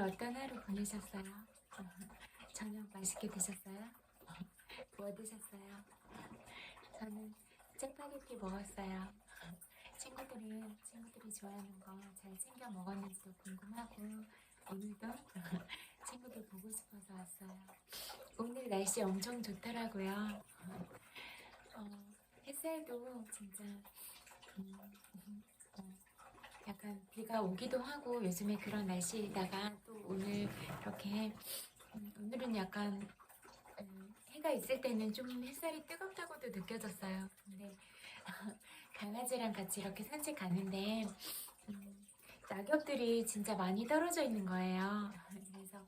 어떤 하루 보내셨어요? 저녁 맛있게 드셨어요? 뭐 드셨어요? 저는 짜파게티 먹었어요. 친구들이 좋아하는 거 잘 챙겨 먹었는지도 궁금하고, 오늘도 친구들 보고 싶어서 왔어요. 오늘 날씨 엄청 좋더라고요. 햇살도 진짜, 어, 약간 비가 오기도 하고 요즘에 그런 날씨에다가 또 오늘 이렇게, 오늘은 약간 해가 있을 때는 좀 햇살이 뜨겁다고도 느껴졌어요. 근데 강아지랑 같이 이렇게 산책 가는데 낙엽들이 진짜 많이 떨어져 있는 거예요. 그래서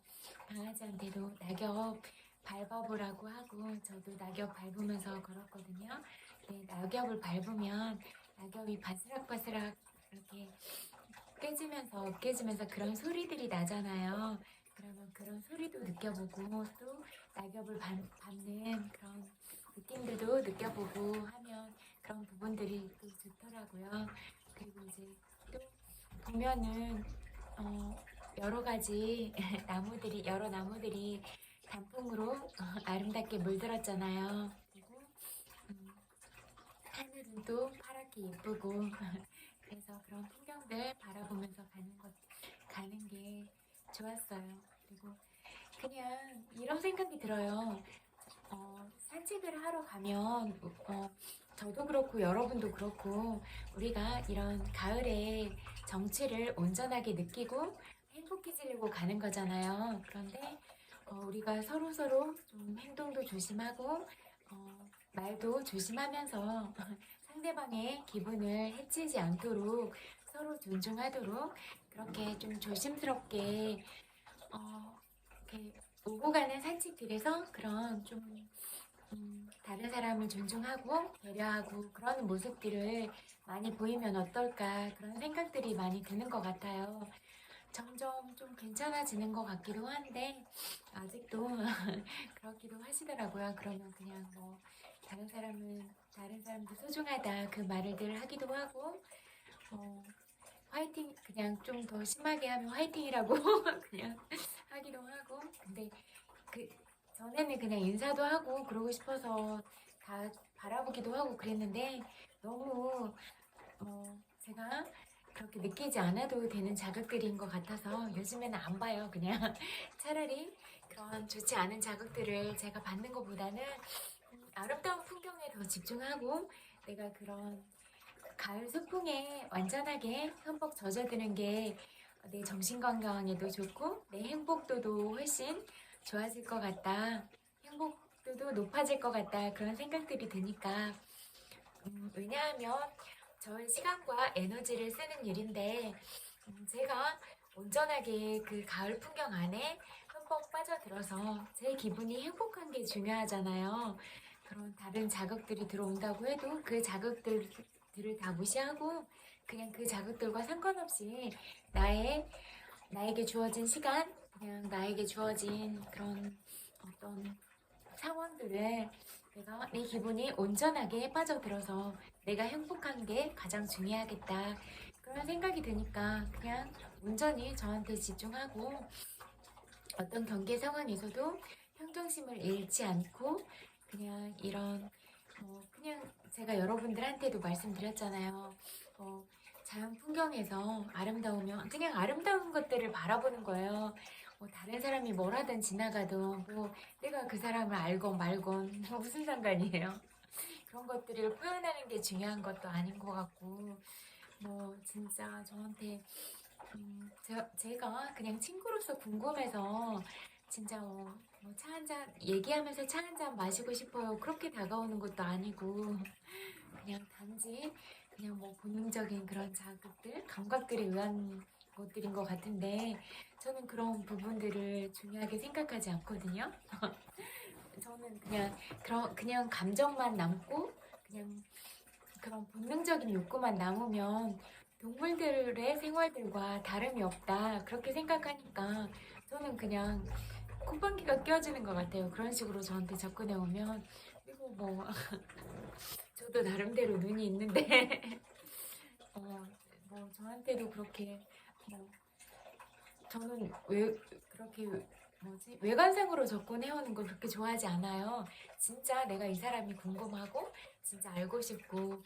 강아지한테도 낙엽 밟아보라고 하고 저도 낙엽 밟으면서 걸었거든요. 근데 낙엽을 밟으면 낙엽이 바스락바스락 이렇게 깨지면서 그런 소리들이 나잖아요. 그러면 그런 소리도 느껴보고 또 낙엽을 밟는 그런 느낌들도 느껴보고 하면 그런 부분들이 또 좋더라고요. 그리고 이제 또 보면은 여러 가지 여러 나무들이 단풍으로 아름답게 물들었잖아요. 그리고 하늘은 또 파랗게 예쁘고 그래서 그런 풍경들 바라보면서 가는 게 좋았어요. 그리고 그냥 이런 생각이 들어요. 산책을 하러 가면 저도 그렇고 여러분도 그렇고 우리가 이런 가을의 정취를 온전하게 느끼고 행복해지려고 가는 거잖아요. 그런데 우리가 서로서로 좀 행동도 조심하고 말도 조심하면서 상대방의 기분을 해치지 않도록 서로 존중하도록 그렇게 좀 조심스럽게 이렇게 오고 가는 산책길에서 그런 좀 다른 사람을 존중하고 배려하고 그러는 모습들을 많이 보이면 어떨까 그런 생각들이 많이 드는 것 같아요. 점점 좀 괜찮아지는 것 같기도 한데 아직도 그렇기도 하시더라고요. 그러면 그냥 뭐 다른 사람도 소중하다 그 말을 늘 하기도 하고 화이팅 그냥 좀 더 심하게 하면 화이팅이라고 그냥 하기도 하고 근데 그 전에는 그냥 인사도 하고 그러고 싶어서 다 바라보기도 하고 그랬는데 너무 제가 그렇게 느끼지 않아도 되는 자극들인 것 같아서 요즘에는 안 봐요. 그냥 차라리 그런 좋지 않은 자극들을 제가 받는 것보다는 아름다운 풍경에 더 집중하고 내가 그런 가을 소풍에 완전하게 흠뻑 젖어드는 게 내 정신 건강에도 좋고 내 행복도도 훨씬 좋아질 것 같다. 행복도도 높아질 것 같다. 그런 생각들이 드니까 왜냐하면 저의 시간과 에너지를 쓰는 일인데 제가 온전하게 그 가을 풍경 안에 흠뻑 빠져들어서 제 기분이 행복한 게 중요하잖아요. 그런 다른 자극들이 들어온다고 해도 그 자극들을 다 무시하고 그냥 그 자극들과 상관없이 나에게 주어진 시간, 그냥 나에게 주어진 그런 어떤 상황들을 내가 내 기분이 온전하게 빠져들어서 내가 행복한 게 가장 중요하겠다. 그런 생각이 드니까 그냥 온전히 저한테 집중하고 어떤 경계 상황에서도 평정심을 잃지 않고 그냥 이런 그냥 제가 여러분들한테도 말씀드렸잖아요. 자연 풍경에서 아름다우면 그냥 아름다운 것들을 바라보는 거예요. 다른 사람이 뭘 하든 지나가도 뭐 내가 그 사람을 알건 말건 무슨 상관이에요. 그런 것들을 표현하는 게 중요한 것도 아닌 것 같고 진짜 저한테 제가 그냥 친구로서 궁금해서 진짜 차 한잔 얘기하면서 차 한잔 마시고 싶어요. 그렇게 다가오는 것도 아니고 그냥 단지 그냥 뭐 본능적인 그런 자극들, 감각들에 의한 것들인 것 같은데 저는 그런 부분들을 중요하게 생각하지 않거든요. 저는 그냥 감정만 남고 그냥 그런 본능적인 욕구만 남으면 동물들의 생활들과 다름이 없다. 그렇게 생각하니까 저는 그냥 콧방귀가 껴지는 것 같아요. 그런 식으로 저한테 접근해 오면. 그리고 저도 나름대로 눈이 있는데, 저한테도 그렇게, 뭐, 저는 왜 그렇게 뭐지? 외관상으로 접근해오는 걸 그렇게 좋아하지 않아요. 진짜 내가 이 사람이 궁금하고 진짜 알고 싶고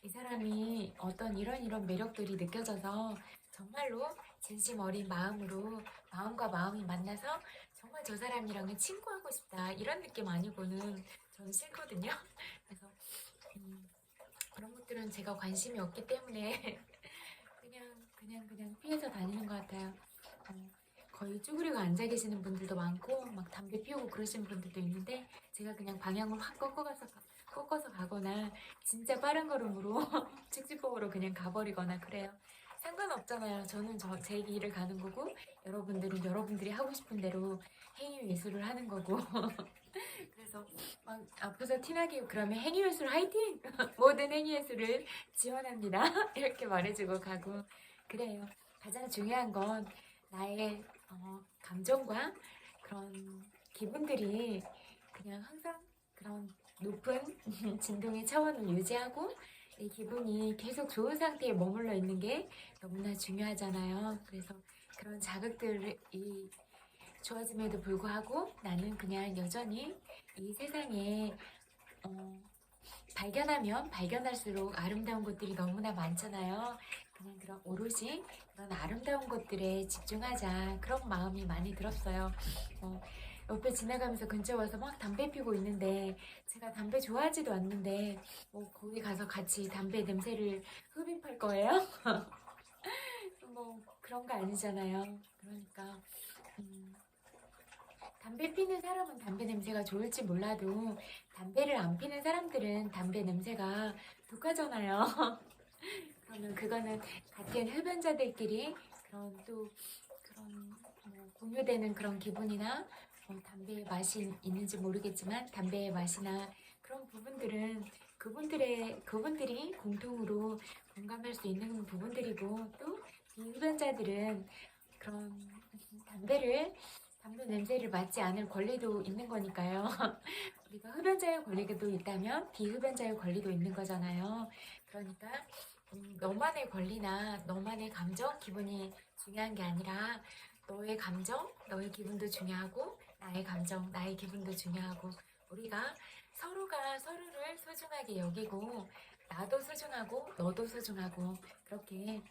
이 사람이 어떤 이런 매력들이 느껴져서 정말로 진심 어린 마음으로 마음과 마음이 만나서 정말 저 사람이랑은 친구하고 싶다 이런 느낌 아니고는 저는 싫거든요. 그래서 음, 그런 것들은 제가 관심이 없기 때문에 그냥 피해서 다니는 것 같아요. 어, 거의 쭈그리고 앉아 계시는 분들도 많고 막 담배 피우고 그러시는 분들도 있는데 제가 그냥 방향을 확 꺾어서 가거나 진짜 빠른 걸음으로 축지법으로 그냥 가버리거나 그래요. 상관없잖아요. 저는 제 길을 가는 거고 여러분들은 여러분들이 하고 싶은 대로 행위 예술을 하는 거고 그래서 막 앞에서 티나게 그러면 행위 예술 화이팅! 모든 행위 예술을 지원합니다. 이렇게 말해주고 가고 그래요. 가장 중요한 건 나의 감정과 그런 기분들이 그냥 항상 그런 높은 진동의 차원을 유지하고 이 기분이 계속 좋은 상태에 머물러 있는 게 너무나 중요하잖아요. 그래서 그런 자극들이 좋아짐에도 불구하고 나는 그냥 여전히 이 세상에 어, 발견하면 발견할수록 아름다운 것들이 너무나 많잖아요. 그냥 그런 오롯이 그런 아름다운 것들에 집중하자 그런 마음이 많이 들었어요. 어, 옆에 지나가면서 근처 와서 막 담배 피고 있는데 제가 담배 좋아하지도 않는데 뭐 거기 가서 같이 담배 냄새를 흡입할 거예요? 뭐 그런 거 아니잖아요. 그러니까 음, 담배 피는 사람은 담배 냄새가 좋을지 몰라도 담배를 안 피는 사람들은 담배 냄새가 독하잖아요. 그러면 그거는 같은 흡연자들끼리 그런 또 그런 뭐 공유되는 그런 기분이나 담배의 맛이 있는지 모르겠지만 담배의 맛이나 그런 부분들은 그분들이 공통으로 공감할 수 있는 부분들이고 또 비흡연자들은 그런 담배 냄새를 맡지 않을 권리도 있는 거니까요. 우리가 흡연자의 권리도 있다면 비흡연자의 권리도 있는 거잖아요. 그러니까 너만의 권리나 너만의 감정, 기분이 중요한 게 아니라 너의 감정, 너의 기분도 중요하고 나의 감정, 나의 기분도 중요하고 우리가 서로가 서로를 소중하게 여기고 나도 소중하고 너도 소중하고 그렇게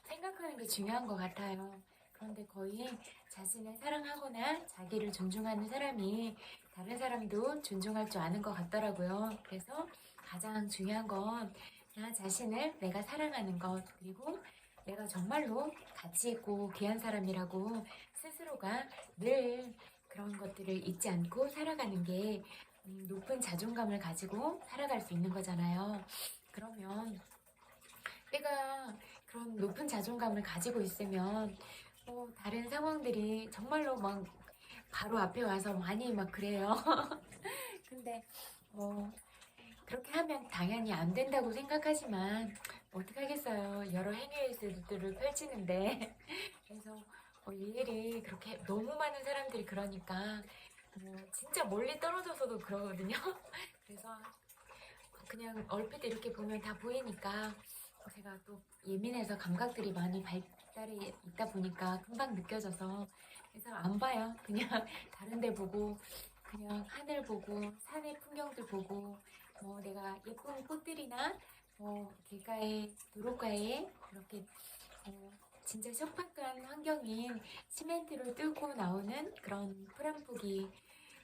생각하는 게 중요한 것 같아요. 그런데 거의 자신을 사랑하거나 자기를 존중하는 사람이 다른 사람도 존중할 줄 아는 것 같더라고요. 그래서 가장 중요한 건 나 자신을 내가 사랑하는 것, 그리고 내가 정말로 가치 있고 귀한 사람이라고 스스로가 늘 그런 것들을 잊지 않고 살아가는 게 높은 자존감을 가지고 살아갈 수 있는 거잖아요. 그러면 내가 그런 높은 자존감을 가지고 있으면 다른 상황들이 정말로 막 바로 앞에 와서 많이 막 그래요. 근데 뭐 그렇게 하면 당연히 안 된다고 생각하지만 어떡하겠어요. 여러 행위들을 펼치는데 그래서 일일이 그렇게 너무 많은 사람들이 그러니까 진짜 멀리 떨어져서도 그러거든요. 그래서 그냥 얼핏 이렇게 보면 다 보이니까 제가 또 예민해서 감각들이 많이 발달해 있다 보니까 금방 느껴져서 그래서 안 봐요. 그냥 다른 데 보고 그냥 하늘 보고 산의 풍경들 보고 뭐 내가 예쁜 꽃들이나 길가에 도로가에 이렇게 진짜 척박한 환경인 시멘트를 뚫고 나오는 그런 풀한포기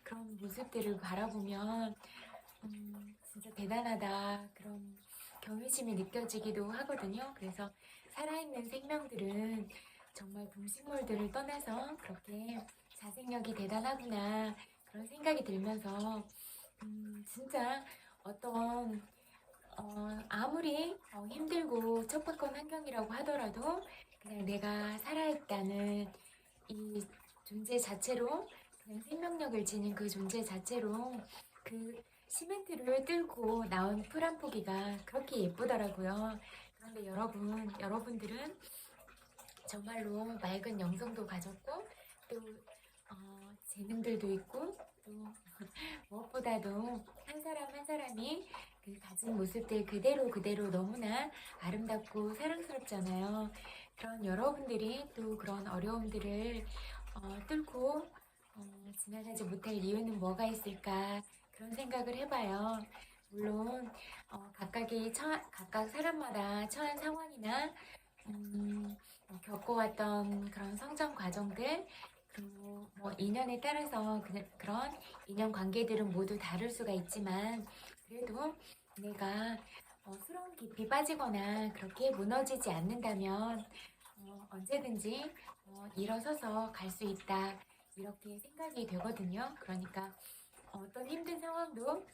그런 모습들을 바라보면 진짜 대단하다 그런 경외심이 느껴지기도 하거든요. 그래서 살아있는 생명들은 정말 동식물들을 떠나서 그렇게 자생력이 대단하구나 그런 생각이 들면서 진짜 어떤 아무리 힘들고 척박한 환경이라고 하더라도 그냥 내가 살아있다는 이 존재 자체로 그냥 생명력을 지닌 그 존재 자체로 그 시멘트를 뚫고 나온 풀 한 포기가 그렇게 예쁘더라고요. 그런데 여러분들은 정말로 맑은 영성도 가졌고 또 재능들도 있고 또 무엇보다도 한 사람 한 사람이 그 가진 모습들 그대로 너무나 아름답고 사랑스럽잖아요. 그런 여러분들이 또 그런 어려움들을 뚫고 지나가지 못할 이유는 뭐가 있을까 그런 생각을 해봐요. 물론 각각 사람마다 처한 상황이나 겪어왔던 그런 성장 과정들 그리고 뭐 인연에 따라서 그런 인연 관계들은 모두 다를 수가 있지만 그래도 내가 수렁 깊이 빠지거나 그렇게 무너지지 않는다면 언제든지 일어서서 갈 수 있다 이렇게 생각이 되거든요. 그러니까 어떤 힘든 상황도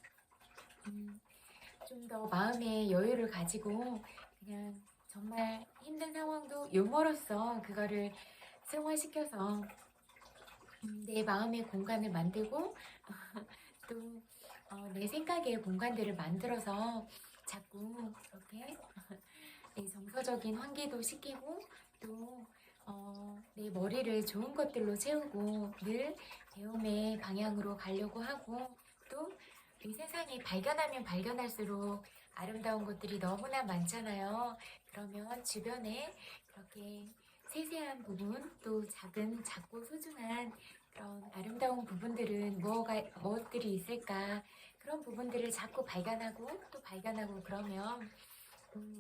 좀 더 마음의 여유를 가지고 그냥 정말 힘든 상황도 유머로써 그거를 승화시켜서 내 마음의 공간을 만들고 또 내 생각의 공간들을 만들어서 자꾸 그렇게 내 정서적인 환기도 시키고 또 내 머리를 좋은 것들로 채우고 늘 배움의 방향으로 가려고 하고 또 이 세상에 발견하면 발견할수록 아름다운 것들이 너무나 많잖아요. 그러면 주변에 그렇게 세세한 부분 또 작고 소중한 그런 아름다운 부분들은 무엇들이 있을까 그런 부분들을 자꾸 발견하고 또 발견하고 그러면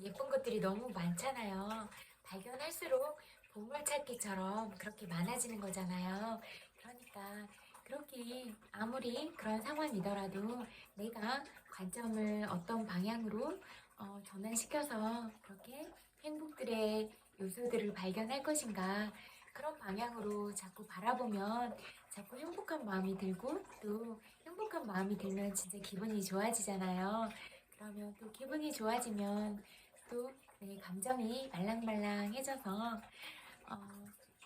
예쁜 것들이 너무 많잖아요. 발견할수록 보물찾기처럼 그렇게 많아지는 거잖아요. 그러니까 그렇게 아무리 그런 상황이더라도 내가 관점을 어떤 방향으로 전환시켜서 그렇게 행복들의 요소들을 발견할 것인가 그런 방향으로 자꾸 바라보면 자꾸 행복한 마음이 들고 또 행복한 마음이 들면 진짜 기분이 좋아지잖아요. 그러면 또 기분이 좋아지면 또 내 감정이 말랑말랑해져서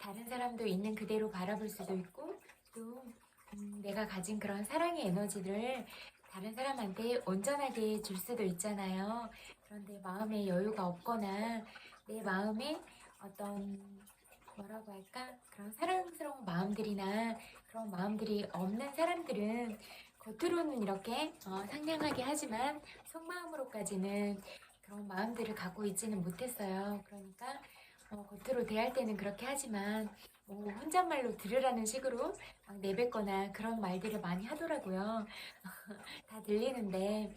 다른 사람도 있는 그대로 바라볼 수도 있고 또 내가 가진 그런 사랑의 에너지를 다른 사람한테 온전하게 줄 수도 있잖아요. 그런데 마음의 여유가 없거나 내 마음에 어떤 뭐라고 할까? 그런 사랑스러운 마음들이나 그런 마음들이 없는 사람들은 겉으로는 이렇게 상냥하게 하지만 속마음으로까지는 그런 마음들을 갖고 있지는 못했어요. 그러니까 겉으로 대할 때는 그렇게 하지만 혼잣말로 들으라는 식으로 막 내뱉거나 그런 말들을 많이 하더라고요. 다 들리는데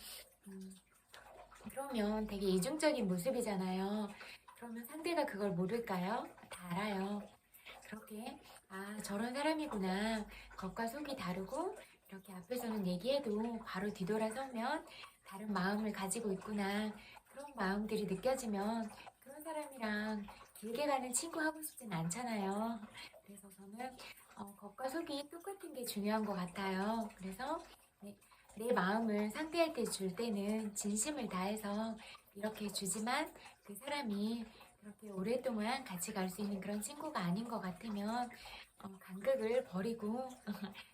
그러면 되게 이중적인 모습이잖아요. 그러면 상대가 그걸 모를까요? 다 알아요. 그렇게 저런 사람이구나. 겉과 속이 다르고 이렇게 앞에서는 얘기해도 바로 뒤돌아서면 다른 마음을 가지고 있구나. 그런 마음들이 느껴지면 그런 사람이랑 길게 가는 친구 하고 싶진 않잖아요. 그래서 저는 겉과 속이 똑같은 게 중요한 것 같아요. 그래서 내 마음을 상대한테 줄 때는 진심을 다해서 이렇게 주지만 그 사람이 그렇게 오랫동안 같이 갈 수 있는 그런 친구가 아닌 것 같으면 간극을 버리고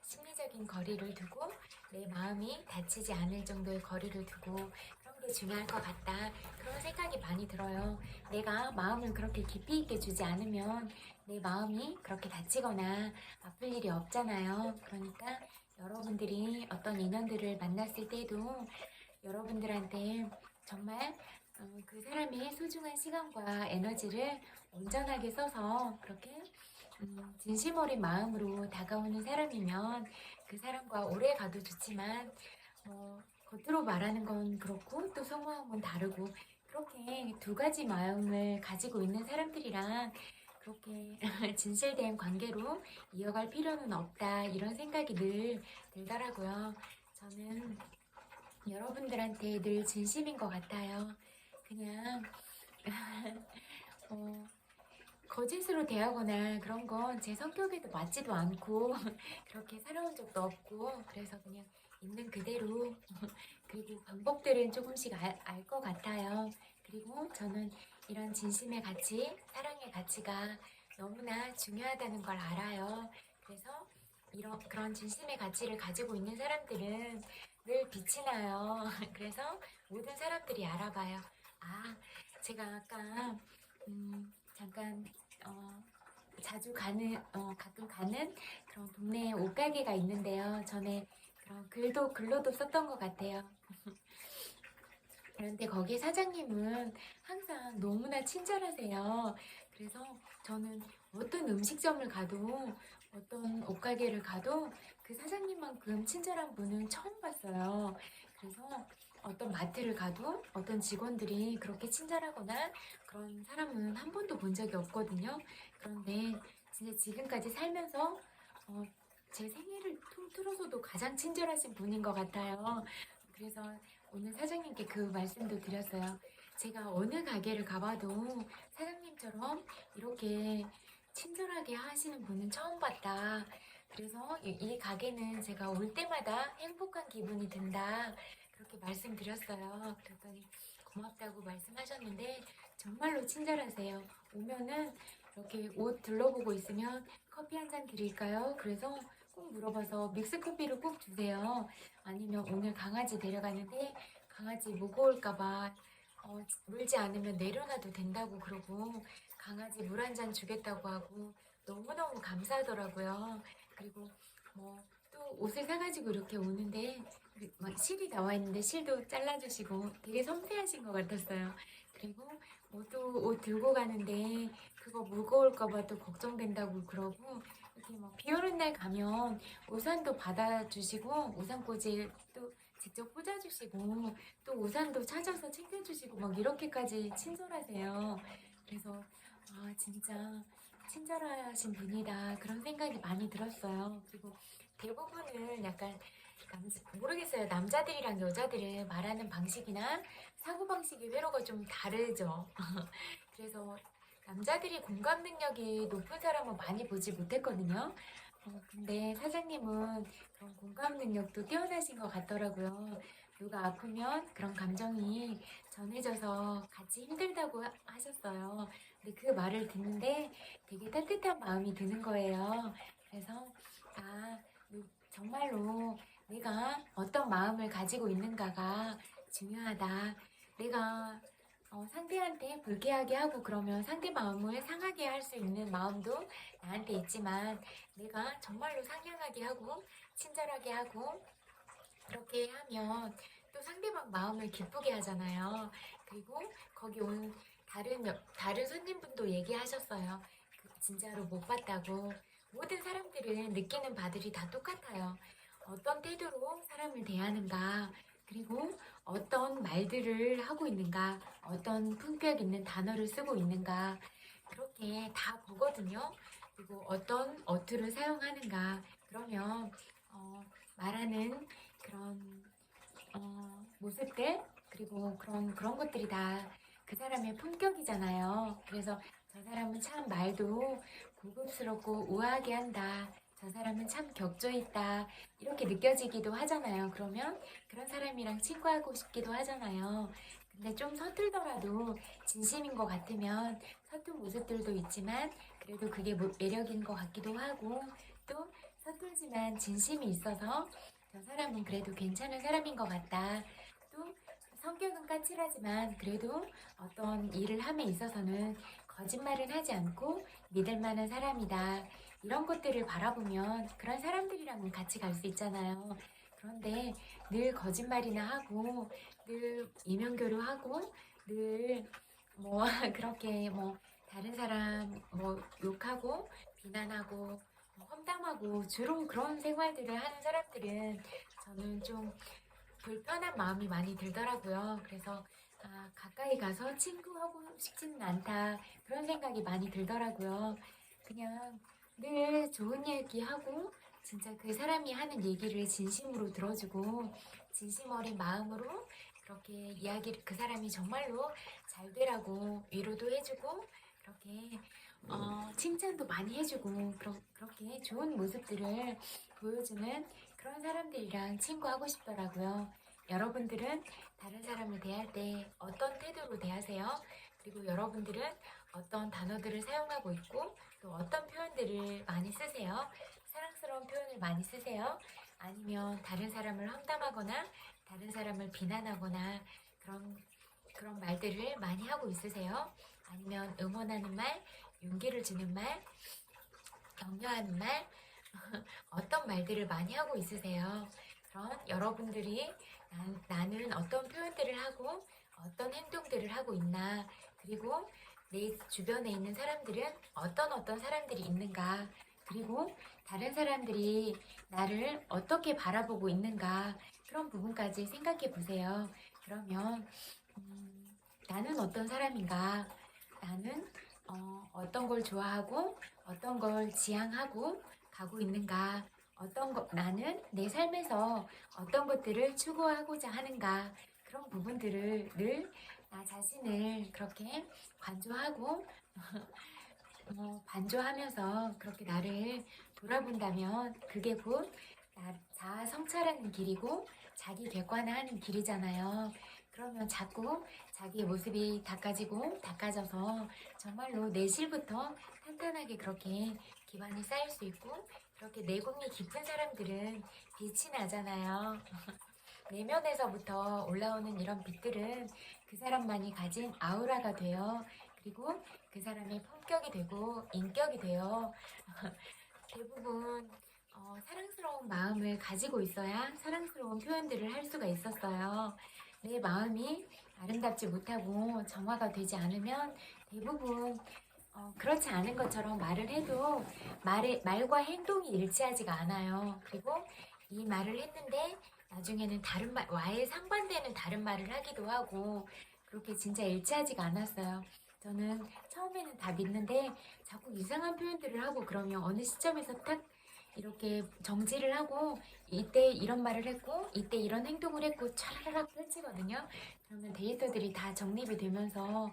심리적인 거리를 두고 내 마음이 다치지 않을 정도의 거리를 두고 그런 게 중요할 것 같다. 그런 생각이 많이 들어요. 내가 마음을 그렇게 깊이 있게 주지 않으면 내 마음이 그렇게 다치거나 아플 일이 없잖아요. 그러니까 여러분들이 어떤 인연들을 만났을 때도 여러분들한테 정말 그 사람의 소중한 시간과 에너지를 온전하게 써서 그렇게 진심 어린 마음으로 다가오는 사람이면 그 사람과 오래 가도 좋지만 겉으로 말하는 건 그렇고 또 속마음은 다르고 그렇게 두 가지 마음을 가지고 있는 사람들이랑 그렇게 진실된 관계로 이어갈 필요는 없다 이런 생각이 늘 들더라고요. 저는 여러분들한테 늘 진심인 것 같아요. 그냥 거짓으로 대하거나 그런 건 제 성격에도 맞지도 않고 그렇게 살아온 적도 없고 그래서 그냥 있는 그대로 그리고 방법들은 조금씩 알 것 같아요. 그리고 저는 이런 진심의 가치, 사랑의 가치가 너무나 중요하다는 걸 알아요. 그래서 그런 진심의 가치를 가지고 있는 사람들은 늘 빛이 나요. 그래서 모든 사람들이 알아봐요. 제가 아까 잠깐 자주 가끔 가는 그런 동네에 옷가게가 있는데요. 전에 그런 글로도 썼던 것 같아요. 그런데 거기 사장님은 항상 너무나 친절하세요. 그래서 저는 어떤 음식점을 가도 어떤 옷가게를 가도 그 사장님만큼 친절한 분은 처음 봤어요. 그래서 어떤 마트를 가도 어떤 직원들이 그렇게 친절하거나 그런 사람은 한 번도 본 적이 없거든요. 그런데 진짜 지금까지 살면서 어, 제 생애를 통틀어서도 가장 친절하신 분인 것 같아요. 그래서 오늘 사장님께 그 말씀도 드렸어요. 제가 어느 가게를 가봐도 사장님처럼 이렇게 친절하게 하시는 분은 처음 봤다. 그래서 이 가게는 제가 올 때마다 행복한 기분이 든다. 그렇게 말씀드렸어요. 그랬더니 고맙다고 말씀하셨는데 정말로 친절하세요. 오면은 이렇게 옷 둘러보고 있으면 커피 한 잔 드릴까요? 그래서 꼭 물어봐서 믹스커피를 꼭 주세요. 아니면 오늘 강아지 데려가는데 강아지 무거울까봐 물지 않으면 내려놔도 된다고 그러고 강아지 물 한 잔 주겠다고 하고 너무너무 감사하더라고요. 그리고 뭐 또 옷을 사가지고 이렇게 오는데 막 실이 나와 있는데 실도 잘라주시고 되게 섬세하신 것 같았어요. 그리고 뭐 또 옷 들고 가는데 그거 무거울까봐 또 걱정된다고 그러고 이렇게 뭐 비 오는 날 가면 우산도 받아주시고 우산꽂이 또 직접 꽂아주시고 또 우산도 찾아서 챙겨주시고 막 이렇게까지 친절하세요. 그래서 아 진짜 친절하신 분이다 그런 생각이 많이 들었어요. 그리고 대부분은 약간 모르겠어요. 남자들이랑 여자들은 말하는 방식이나 사고방식이 회로가 좀 다르죠. 그래서 남자들이 공감 능력이 높은 사람은 많이 보지 못했거든요. 근데 사장님은 그런 공감 능력도 뛰어나신 것 같더라고요. 누가 아프면 그런 감정이 전해져서 같이 힘들다고 하셨어요. 근데 그 말을 듣는데 되게 따뜻한 마음이 드는 거예요. 그래서 아, 정말로 내가 어떤 마음을 가지고 있는가가 중요하다. 내가 상대한테 불쾌하게 하고 그러면 상대 마음을 상하게 할 수 있는 마음도 나한테 있지만 내가 정말로 상냥하게 하고 친절하게 하고 그렇게 하면 또 상대방 마음을 기쁘게 하잖아요. 그리고 거기 온 다른 손님분도 얘기하셨어요. 진짜로 못 봤다고. 모든 사람들은 느끼는 바들이 다 똑같아요. 어떤 태도로 사람을 대하는가, 그리고 어떤 말들을 하고 있는가, 어떤 품격 있는 단어를 쓰고 있는가, 그렇게 다 보거든요. 그리고 어떤 어투를 사용하는가, 그러면 말하는 그런 모습들, 그리고 그런 것들이 다 그 사람의 품격이잖아요. 그래서 저 사람은 참 말도 고급스럽고 우아하게 한다. 저 사람은 참 격조 있다. 이렇게 느껴지기도 하잖아요. 그러면 그런 사람이랑 친구하고 싶기도 하잖아요. 근데 좀 서툴더라도 진심인 것 같으면 서툰 모습들도 있지만 그래도 그게 매력인 것 같기도 하고 또 서툴지만 진심이 있어서 저 사람은 그래도 괜찮은 사람인 것 같다. 또 성격은 까칠하지만 그래도 어떤 일을 함에 있어서는 거짓말은 하지 않고 믿을 만한 사람이다. 이런 것들을 바라보면 그런 사람들이랑은 같이 갈 수 있잖아요. 그런데 늘 거짓말이나 하고 늘 이면교류하고 늘 뭐 그렇게 뭐 다른 사람 뭐 욕하고 비난하고 험담하고 주로 그런 생활들을 하는 사람들은 저는 좀 불편한 마음이 많이 들더라고요. 그래서 가까이 가서 친구하고 싶지는 않다 그런 생각이 많이 들더라고요. 그냥 늘 좋은 얘기하고 진짜 그 사람이 하는 얘기를 진심으로 들어주고 진심 어린 마음으로 그렇게 이야기를 그 사람이 정말로 잘 되라고 위로도 해주고 그렇게 칭찬도 많이 해주고 그렇게 좋은 모습들을 보여주는 그런 사람들이랑 친구하고 싶더라고요. 여러분들은 다른 사람을 대할 때 어떤 태도로 대하세요? 그리고 여러분들은 어떤 단어들을 사용하고 있고 또 어떤 표현들을 많이 쓰세요? 사랑스러운 표현을 많이 쓰세요? 아니면 다른 사람을 험담하거나 다른 사람을 비난하거나 그런 말들을 많이 하고 있으세요? 아니면 응원하는 말, 용기를 주는 말, 격려하는 말, 어떤 말들을 많이 하고 있으세요? 그런 여러분들이 나는 어떤 표현들을 하고 어떤 행동들을 하고 있나, 그리고 내 주변에 있는 사람들은 어떤 사람들이 있는가, 그리고 다른 사람들이 나를 어떻게 바라보고 있는가, 그런 부분까지 생각해 보세요. 그러면 나는 어떤 사람인가, 나는 어떤 걸 좋아하고 어떤 걸 지향하고 가고 있는가, 나는 내 삶에서 어떤 것들을 추구하고자 하는가, 그런 부분들을 늘 나 자신을 그렇게 관조하고 반조하면서 그렇게 나를 돌아본다면 그게 곧 자아 성찰하는 길이고 자기 객관화하는 길이잖아요. 그러면 자꾸 자기의 모습이 닦아져서 정말로 내실부터 탄탄하게 그렇게 기반이 쌓일 수 있고, 그렇게 내공이 깊은 사람들은 빛이 나잖아요. 내면에서부터 올라오는 이런 빛들은 그 사람만이 가진 아우라가 돼요. 그리고 그 사람의 품격이 되고 인격이 돼요. 대부분 사랑스러운 마음을 가지고 있어야 사랑스러운 표현들을 할 수가 있었어요. 내 마음이 아름답지 못하고 정화가 되지 않으면 대부분 그렇지 않은 것처럼 말을 해도 말과 행동이 일치하지가 않아요. 그리고 이 말을 했는데 나중에는 와에 상반되는 다른 말을 하기도 하고, 그렇게 진짜 일치하지가 않았어요. 저는 처음에는 다 믿는데 자꾸 이상한 표현들을 하고 그러면 어느 시점에서 딱 이렇게 정지를 하고, 이때 이런 말을 했고 이때 이런 행동을 했고 촤라락 펼치거든요. 그러면 데이터들이 다 정립이 되면서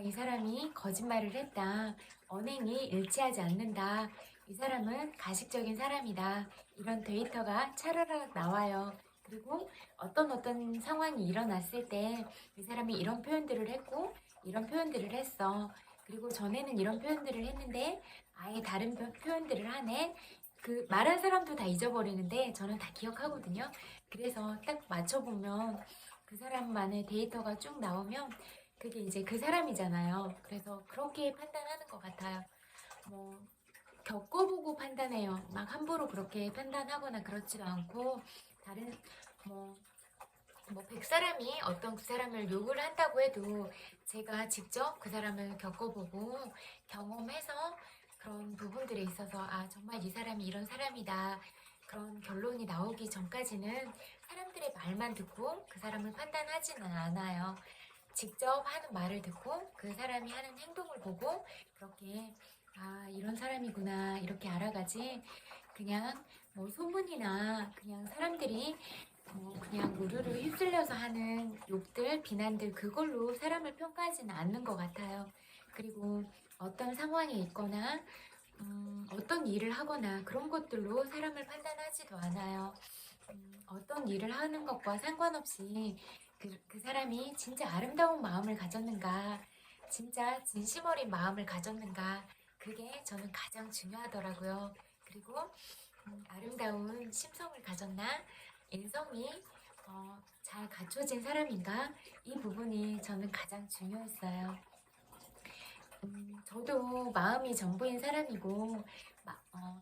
이 사람이 거짓말을 했다, 언행이 일치하지 않는다, 이 사람은 가식적인 사람이다, 이런 데이터가 차라락 나와요. 그리고 어떤 상황이 일어났을 때 이 사람이 이런 표현들을 했고 이런 표현들을 했어, 그리고 전에는 이런 표현들을 했는데 아예 다른 표현들을 하네, 그 말한 사람도 다 잊어버리는데 저는 다 기억하거든요. 그래서 딱 맞춰보면 그 사람만의 데이터가 쭉 나오면 그게 이제 그 사람이잖아요. 그래서 그렇게 판단하는 것 같아요. 뭐 겪어보고 판단해요. 막 함부로 그렇게 판단하거나 그렇지도 않고, 다른 뭐 100사람이 어떤 그 사람을 욕을 한다고 해도 제가 직접 그 사람을 겪어보고 경험해서 그런 부분들에 있어서 정말 이 사람이 이런 사람이다, 그런 결론이 나오기 전까지는 사람들의 말만 듣고 그 사람을 판단하지는 않아요. 직접 하는 말을 듣고 그 사람이 하는 행동을 보고 그렇게 이런 사람이구나 이렇게 알아가지, 그냥 뭐 소문이나 그냥 사람들이 그냥 우르르 휩쓸려서 하는 욕들, 비난들, 그걸로 사람을 평가하지는 않는 것 같아요. 그리고 어떤 상황에 있거나 어떤 일을 하거나 그런 것들로 사람을 판단하지도 않아요. 어떤 일을 하는 것과 상관없이 그 사람이 진짜 아름다운 마음을 가졌는가, 진짜 진심 어린 마음을 가졌는가, 그게 저는 가장 중요하더라고요. 그리고 아름다운 심성을 가졌나, 인성이 잘 갖춰진 사람인가, 이 부분이 저는 가장 중요했어요. 저도 마음이 전부인 사람이고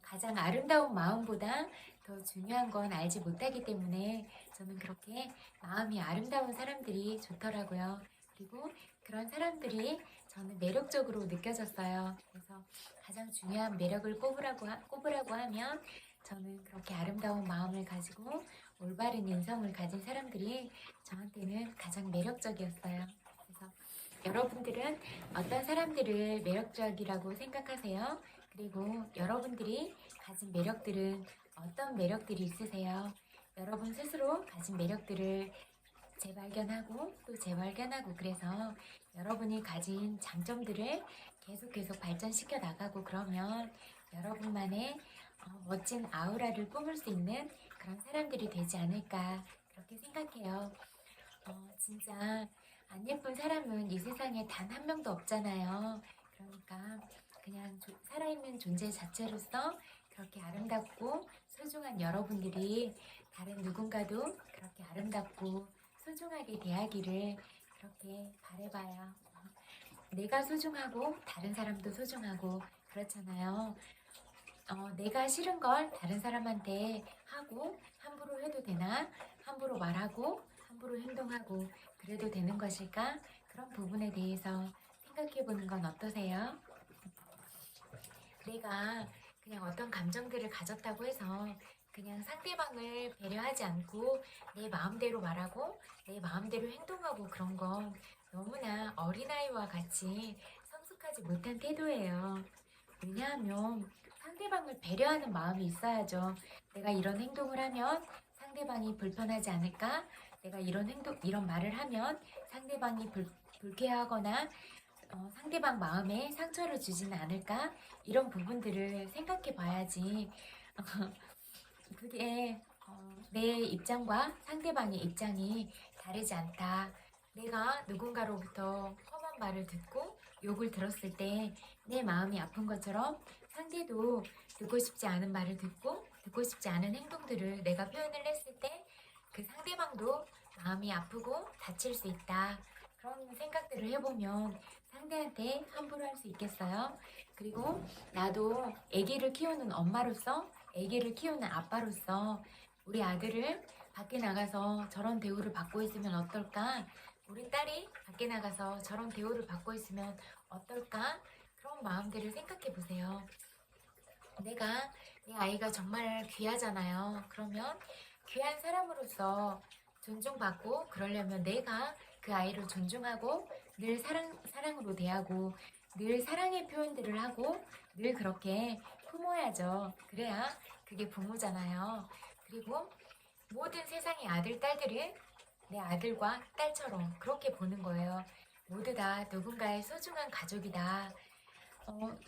가장 아름다운 마음보다 더 중요한 건 알지 못하기 때문에 저는 그렇게 마음이 아름다운 사람들이 좋더라고요. 그리고 그런 사람들이 저는 매력적으로 느껴졌어요. 그래서 가장 중요한 매력을 꼽으라고 하면 저는 그렇게 아름다운 마음을 가지고 올바른 인성을 가진 사람들이 저한테는 가장 매력적이었어요. 그래서 여러분들은 어떤 사람들을 매력적이라고 생각하세요? 그리고 여러분들이 가진 매력들은 어떤 매력들이 있으세요? 여러분 스스로 가진 매력들을 재발견하고 또 재발견하고, 그래서 여러분이 가진 장점들을 계속 발전시켜 나가고, 그러면 여러분만의 멋진 아우라를 뿜을 수 있는 그런 사람들이 되지 않을까, 그렇게 생각해요. 진짜 안 예쁜 사람은 이 세상에 단 한 명도 없잖아요. 그러니까 그냥 살아있는 존재 자체로서 그렇게 아름답고 소중한 여러분들이 다른 누군가도 그렇게 아름답고 소중하게 대하기를 그렇게 바라봐요. 내가 소중하고 다른 사람도 소중하고 그렇잖아요. 내가 싫은 걸 다른 사람한테 하고 함부로 해도 되나? 함부로 말하고 함부로 행동하고 그래도 되는 것일까? 그런 부분에 대해서 생각해 보는 건 어떠세요? 내가 그냥 어떤 감정들을 가졌다고 해서 그냥 상대방을 배려하지 않고 내 마음대로 말하고 내 마음대로 행동하고 그런 건 너무나 어린아이와 같이 성숙하지 못한 태도예요. 왜냐하면 상대방을 배려하는 마음이 있어야죠. 내가 이런 행동을 하면 상대방이 불편하지 않을까? 내가 이런 말을 하면 상대방이 불쾌하거나 상대방 마음에 상처를 주지는 않을까? 이런 부분들을 생각해 봐야지. 그게 내 입장과 상대방의 입장이 다르지 않다. 내가 누군가로부터 험한 말을 듣고 욕을 들었을 때 내 마음이 아픈 것처럼 상대도 듣고 싶지 않은 말을 듣고 싶지 않은 행동들을 내가 표현을 했을 때 그 상대방도 마음이 아프고 다칠 수 있다. 그런 생각들을 해보면 상대한테 함부로 할 수 있겠어요? 그리고 나도 아기를 키우는 엄마로서, 아기를 키우는 아빠로서 우리 아들을 밖에 나가서 저런 대우를 받고 있으면 어떨까? 우리 딸이 밖에 나가서 저런 대우를 받고 있으면 어떨까? 그런 마음들을 생각해 보세요. 내가 내 아이가 정말 귀하잖아요. 그러면 귀한 사람으로서 존중받고 그러려면 내가 그 아이를 존중하고 늘 사랑으로 대하고 늘 사랑의 표현들을 하고 늘 그렇게 품어야죠. 그래야 그게 부모잖아요. 그리고 모든 세상의 아들, 딸들을 내 아들과 딸처럼 그렇게 보는 거예요. 모두 다 누군가의 소중한 가족이다.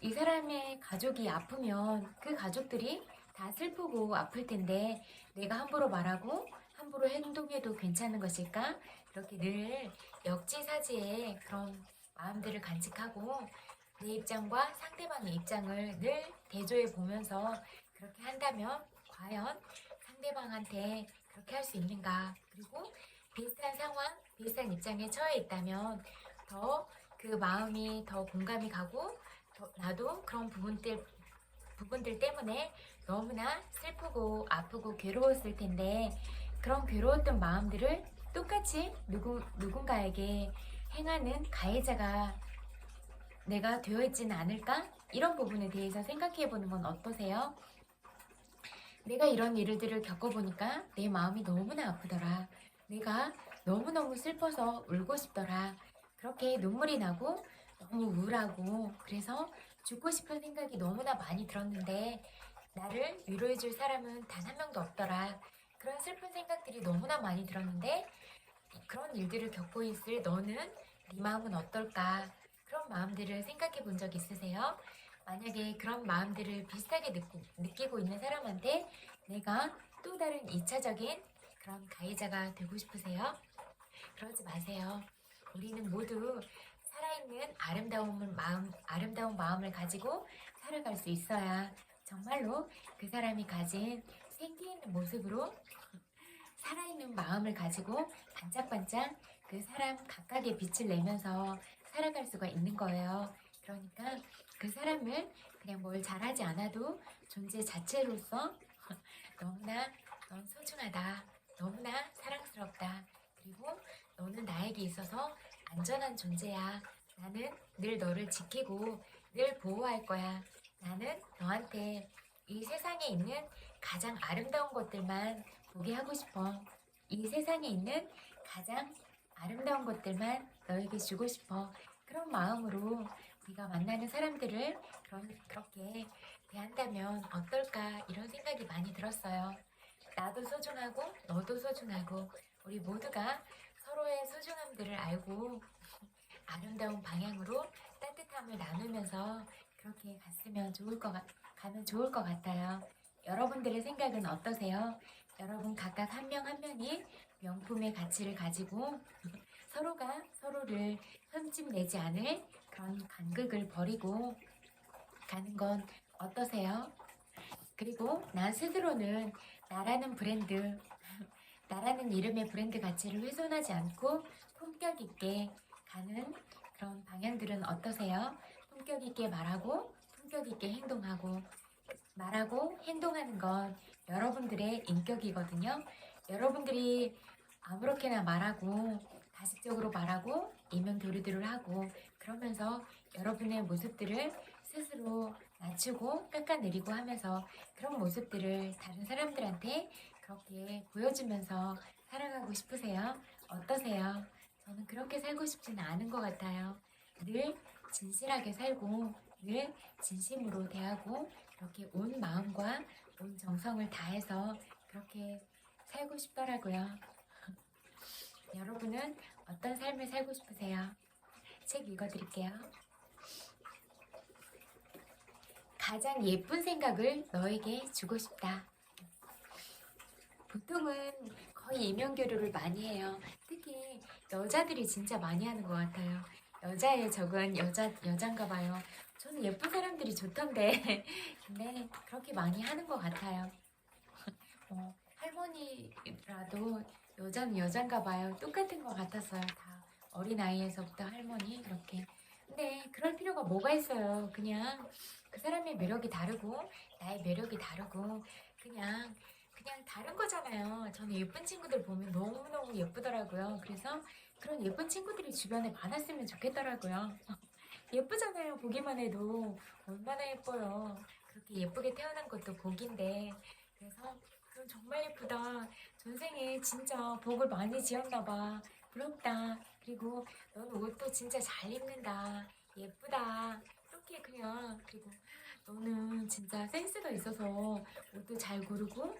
이 사람의 가족이 아프면 그 가족들이 다 슬프고 아플 텐데 내가 함부로 말하고 함부로 행동해도 괜찮은 것일까? 이렇게 늘 역지사지의 그런 마음들을 간직하고 내 입장과 상대방의 입장을 늘 대조해 보면서 그렇게 한다면 과연 상대방한테 그렇게 할 수 있는가? 그리고 비슷한 상황, 비슷한 입장에 처해 있다면 더 그 마음이 더 공감이 가고 나도 그런 부분들 때문에 너무나 슬프고 아프고 괴로웠을 텐데 그런 괴로웠던 마음들을 똑같이 누군가에게 행하는 가해자가 내가 되어 있지는 않을까? 이런 부분에 대해서 생각해 보는 건 어떠세요? 내가 이런 일들을 겪어보니까 내 마음이 너무나 아프더라. 내가 너무너무 슬퍼서 울고 싶더라. 그렇게 눈물이 나고 너무 우울하고 그래서 죽고 싶은 생각이 너무나 많이 들었는데 나를 위로해줄 사람은 단 한 명도 없더라. 그런 슬픈 생각들이 너무나 많이 들었는데 그런 일들을 겪고 있을 너는 네 마음은 어떨까? 그런 마음들을 생각해 본 적 있으세요? 만약에 그런 마음들을 비슷하게 느끼고 있는 사람한테 내가 또 다른 2차적인 그런 가해자가 되고 싶으세요? 그러지 마세요. 우리는 모두 살아있는 아름다운 마음을 가지고 살아갈 수 있어야 정말로 그 사람이 가진 생기 있는 모습으로 살아있는 마음을 가지고 반짝반짝 그 사람 각각의 빛을 내면서 살아갈 수가 있는 거예요. 그러니까 그 사람을 그냥 뭘 잘하지 않아도 존재 자체로서 너무나 넌 소중하다. 너무나 사랑스럽다. 그리고 너는 나에게 있어서 안전한 존재야. 나는 늘 너를 지키고 늘 보호할 거야. 나는 너한테 이 세상에 있는 가장 아름다운 것들만 보게 하고 싶어. 이 세상에 있는 가장 아름다운 것들만 너에게 주고 싶어. 그런 마음으로 네가 만나는 사람들을 그렇게 대한다면 어떨까 이런 생각이 많이 들었어요. 나도 소중하고 너도 소중하고 우리 모두가 서로의 소중함들을 알고 아름다운 방향으로 따뜻함을 나누면서 그렇게 가면 좋을 것 같아요. 여러분들의 생각은 어떠세요? 여러분 각각 한 명 한 명이 명품의 가치를 가지고 서로가 서로를 흠집내지 않을 그런 간극을 버리고 가는 건 어떠세요? 그리고 나 스스로는 나라는 브랜드, 나라는 이름의 브랜드 가치를 훼손하지 않고 품격 있게 가는 그런 방향들은 어떠세요? 품격 있게 말하고 품격 있게 행동하고 말하고 행동하는 건 여러분들의 인격이거든요. 여러분들이 아무렇게나 말하고 가식적으로 말하고 이면 교류들을 하고 그러면서 여러분의 모습들을 스스로 낮추고 깎아내리고 하면서 그런 모습들을 다른 사람들한테 그렇게 보여주면서 살아가고 싶으세요? 어떠세요? 저는 그렇게 살고 싶지는 않은 것 같아요. 늘 진실하게 살고 늘 진심으로 대하고 그렇게 온 마음과 온 정성을 다해서 그렇게 살고 싶더라고요. 여러분은 어떤 삶을 살고 싶으세요? 책 읽어드릴게요. 가장 예쁜 생각을 너에게 주고 싶다. 보통은 거의 이면교류를 많이 해요. 특히 여자들이 진짜 많이 하는 것 같아요. 여자의 적은 여잔가 봐요. 저는 예쁜 사람들이 좋던데 근데 그렇게 많이 하는 것 같아요. 할머니라도 여자는 여잔가 봐요. 똑같은 것 같았어요. 다 어린아이에서부터 할머니 이렇게. 근데 그럴 필요가 뭐가 있어요. 그냥 그 사람의 매력이 다르고 나의 매력이 다르고 그냥 다른 거잖아요. 저는 예쁜 친구들 보면 너무너무 예쁘더라고요. 그래서 그런 예쁜 친구들이 주변에 많았으면 좋겠더라고요. 예쁘잖아요. 보기만 해도 얼마나 예뻐요. 그렇게 예쁘게 태어난 것도 복인데 그래서 그럼 정말 예쁘다. 전생에 진짜 복을 많이 지었나 봐. 부럽다. 그리고 너는 옷도 진짜 잘 입는다. 예쁘다. 이렇게 그냥 그리고 너는 진짜 센스가 있어서 옷도 잘 고르고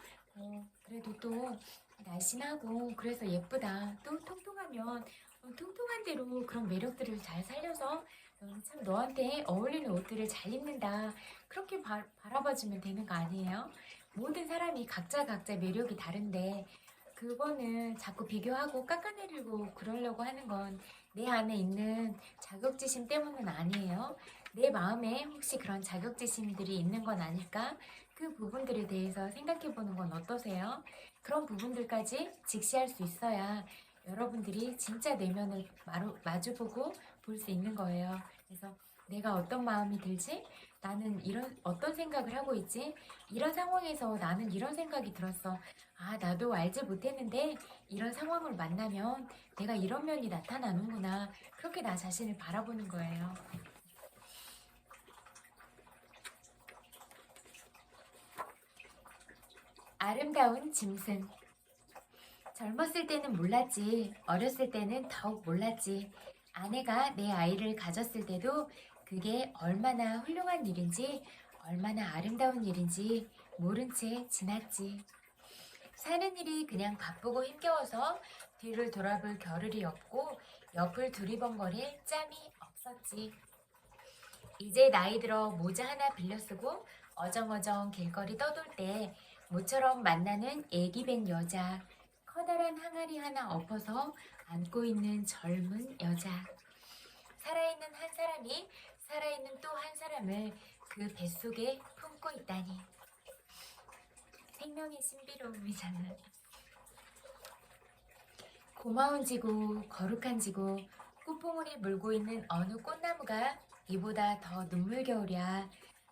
그래도 또 날씬하고 그래서 예쁘다. 또 통통하면 통통한 대로 그런 매력들을 잘 살려서 참 너한테 어울리는 옷들을 잘 입는다. 그렇게 바라봐주면 되는 거 아니에요? 모든 사람이 각자 매력이 다른데 그거는 자꾸 비교하고 깎아내리고 그러려고 하는 건 내 안에 있는 자격지심 때문은 아니에요. 내 마음에 혹시 그런 자격지심들이 있는 건 아닐까? 그 부분들에 대해서 생각해 보는 건 어떠세요? 그런 부분들까지 직시할 수 있어야 여러분들이 진짜 내면을 마주보고 볼 수 있는 거예요. 그래서 내가 어떤 마음이 들지? 나는 이런 어떤 생각을 하고 있지? 이런 상황에서 나는 이런 생각이 들었어. 아, 나도 알지 못했는데 이런 상황을 만나면 내가 이런 면이 나타나는구나. 그렇게 나 자신을 바라보는 거예요. 아름다운 짐승. 젊었을 때는 몰랐지. 어렸을 때는 더욱 몰랐지. 아내가 내 아이를 가졌을 때도 그게 얼마나 훌륭한 일인지, 얼마나 아름다운 일인지 모른 채 지났지. 사는 일이 그냥 바쁘고 힘겨워서 뒤를 돌아볼 겨를이 없고 옆을 두리번거릴 짬이 없었지. 이제 나이 들어 모자 하나 빌려 쓰고 어정어정 길거리 떠돌 때 모처럼 만나는 애기 뵌 여자, 커다란 항아리 하나 엎어서 안고 있는 젊은 여자. 살아있는 한 사람이 살아있는 또 한 사람을 그 뱃속에 품고 있다니. 생명의 신비로움이잖아. 고마운 지구, 거룩한 지구, 꽃봉오리 물고 있는 어느 꽃나무가 이보다 더 눈물겨울이야.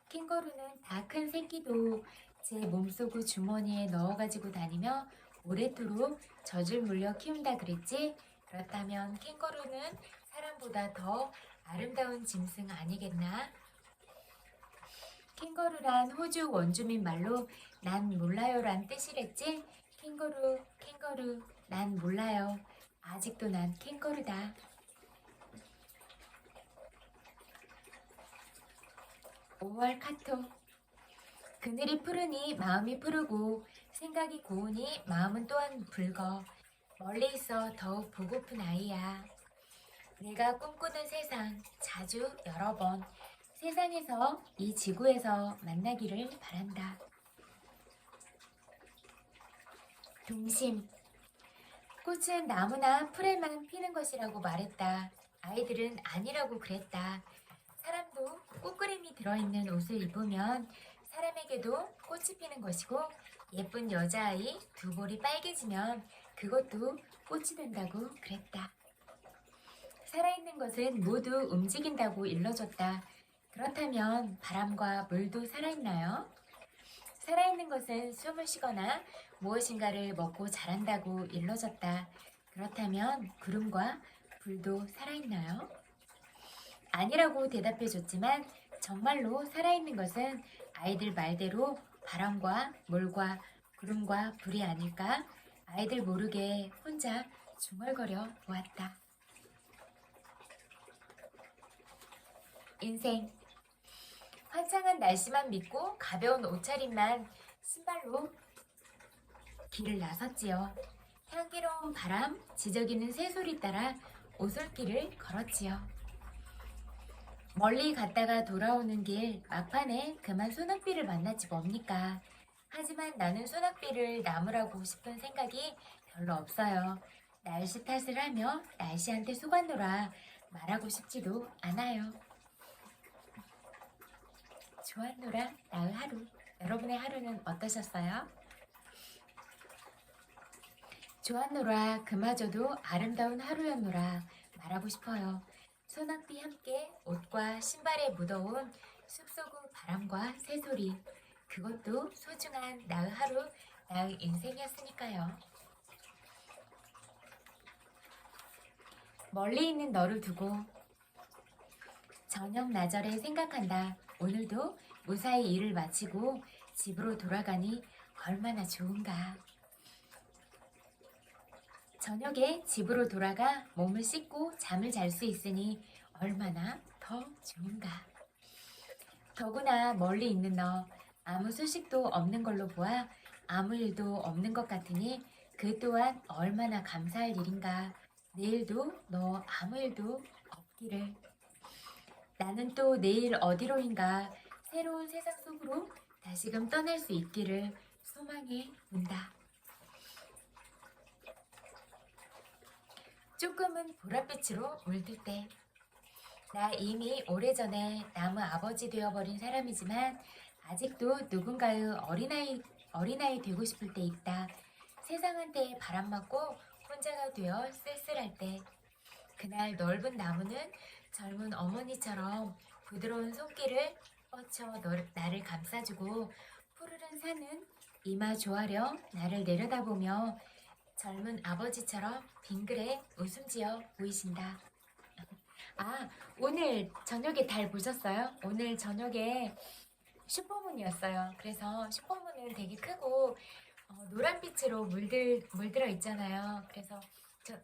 캥거루는 다 큰 새끼도 제 몸속 주머니에 넣어가지고 다니며 오래도록 젖을 물려 키운다 그랬지? 그렇다면 캥거루는 사람보다 더 아름다운 짐승 아니겠나? 캥거루란 호주 원주민 말로 난 몰라요란 뜻이랬지? 캥거루, 난 몰라요. 아직도 난 캥거루다. 5월 카톡. 그늘이 푸르니 마음이 푸르고 생각이 고우니 마음은 또한 붉어. 멀리 있어 더욱 보고픈 아이야. 내가 꿈꾸는 세상 자주 여러 번 세상에서 이 지구에서 만나기를 바란다. 동심. 꽃은 나무나 풀에만 피는 것이라고 말했다. 아이들은 아니라고 그랬다. 사람도 꽃그림이 들어있는 옷을 입으면 사람에게도 꽃이 피는 것이고 예쁜 여자아이 두 볼이 빨개지면 그것도 꽃이 된다고 그랬다. 살아있는 것은 모두 움직인다고 일러줬다. 그렇다면 바람과 물도 살아있나요? 살아있는 것은 숨을 쉬거나 무엇인가를 먹고 자란다고 일러졌다. 그렇다면 구름과 불도 살아있나요? 아니라고 대답해줬지만 정말로 살아있는 것은 아이들 말대로 바람과 물과 구름과 불이 아닐까? 아이들 모르게 혼자 중얼거려 보았다. 인생. 화창한 날씨만 믿고 가벼운 옷차림만 신발로 길을 나섰지요. 향기로운 바람, 지저귀는 새소리 따라 오솔길을 걸었지요. 멀리 갔다가 돌아오는 길 막판에 그만 소낙비를 만났지 뭡니까. 하지만 나는 소낙비를 나무라고 싶은 생각이 별로 없어요. 날씨 탓을 하며 날씨한테 속았노라 말하고 싶지도 않아요. 좋았노라 나의 하루. 여러분의 하루는 어떠셨어요? 좋았노라 그마저도 아름다운 하루였노라 말하고 싶어요. 소낙비 함께 옷과 신발에 묻어온 숲속의 바람과 새소리, 그것도 소중한 나의 하루, 나의 인생이었으니까요. 멀리 있는 너를 두고 저녁 나절에 생각한다. 오늘도 무사히 일을 마치고 집으로 돌아가니 얼마나 좋은가. 저녁에 집으로 돌아가 몸을 씻고 잠을 잘 수 있으니 얼마나 더 좋은가. 더구나 멀리 있는 너, 아무 소식도 없는 걸로 보아 아무 일도 없는 것 같으니 그 또한 얼마나 감사할 일인가. 내일도 너 아무 일도 없기를. 나는 또 내일 어디로인가 새로운 세상 속으로 다시금 떠날 수 있기를 소망해 본다. 조금은 보랏빛으로 물들 때. 나 이미 오래전에 나무 아버지 되어버린 사람이지만 아직도 누군가의 어린아이 되고 싶을 때 있다. 세상한테 바람맞고 혼자가 되어 쓸쓸할 때. 그날 넓은 나무는 젊은 어머니처럼 부드러운 손길을 뻗쳐 나를 감싸주고 푸르른 산은 이마 조아려 나를 내려다보며 젊은 아버지처럼 빙그레 웃음 지어 보이신다. 아, 오늘 저녁에 달 보셨어요? 오늘 저녁에 슈퍼문이었어요. 그래서 슈퍼문은 되게 크고 노란빛으로 물들어 있잖아요. 그래서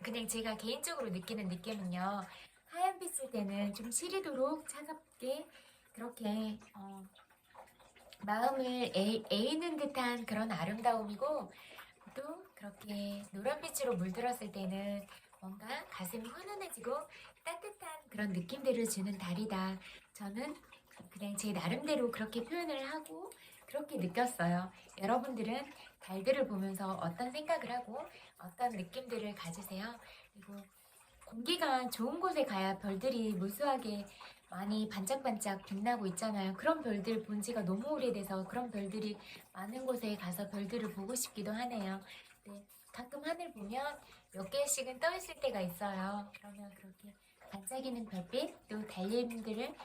그냥 제가 개인적으로 느끼는 느낌은요. 하얀빛일 때는 좀 시리도록 차갑게 그렇게 마음을 에이는 듯한 그런 아름다움이고, 또 그렇게 노란빛으로 물들었을 때는 뭔가 가슴이 훈훈해지고 따뜻한 그런 느낌들을 주는 달이다. 저는 그냥 제 나름대로 그렇게 표현을 하고 그렇게 느꼈어요. 여러분들은 달들을 보면서 어떤 생각을 하고 어떤 느낌들을 가지세요? 그리고 공기가 좋은 곳에 가야 별들이 무수하게 많이 반짝반짝 빛나고 있잖아요. 그런 별들 본 지가 너무 오래돼서 그런 별들이 많은 곳에 가서 별들을 보고 싶기도 하네요. 네, 가끔 하늘 보면 몇 개씩은 떠 있을 때가 있어요. 그러면 그렇게 반짝이는 별빛, 또 달님들을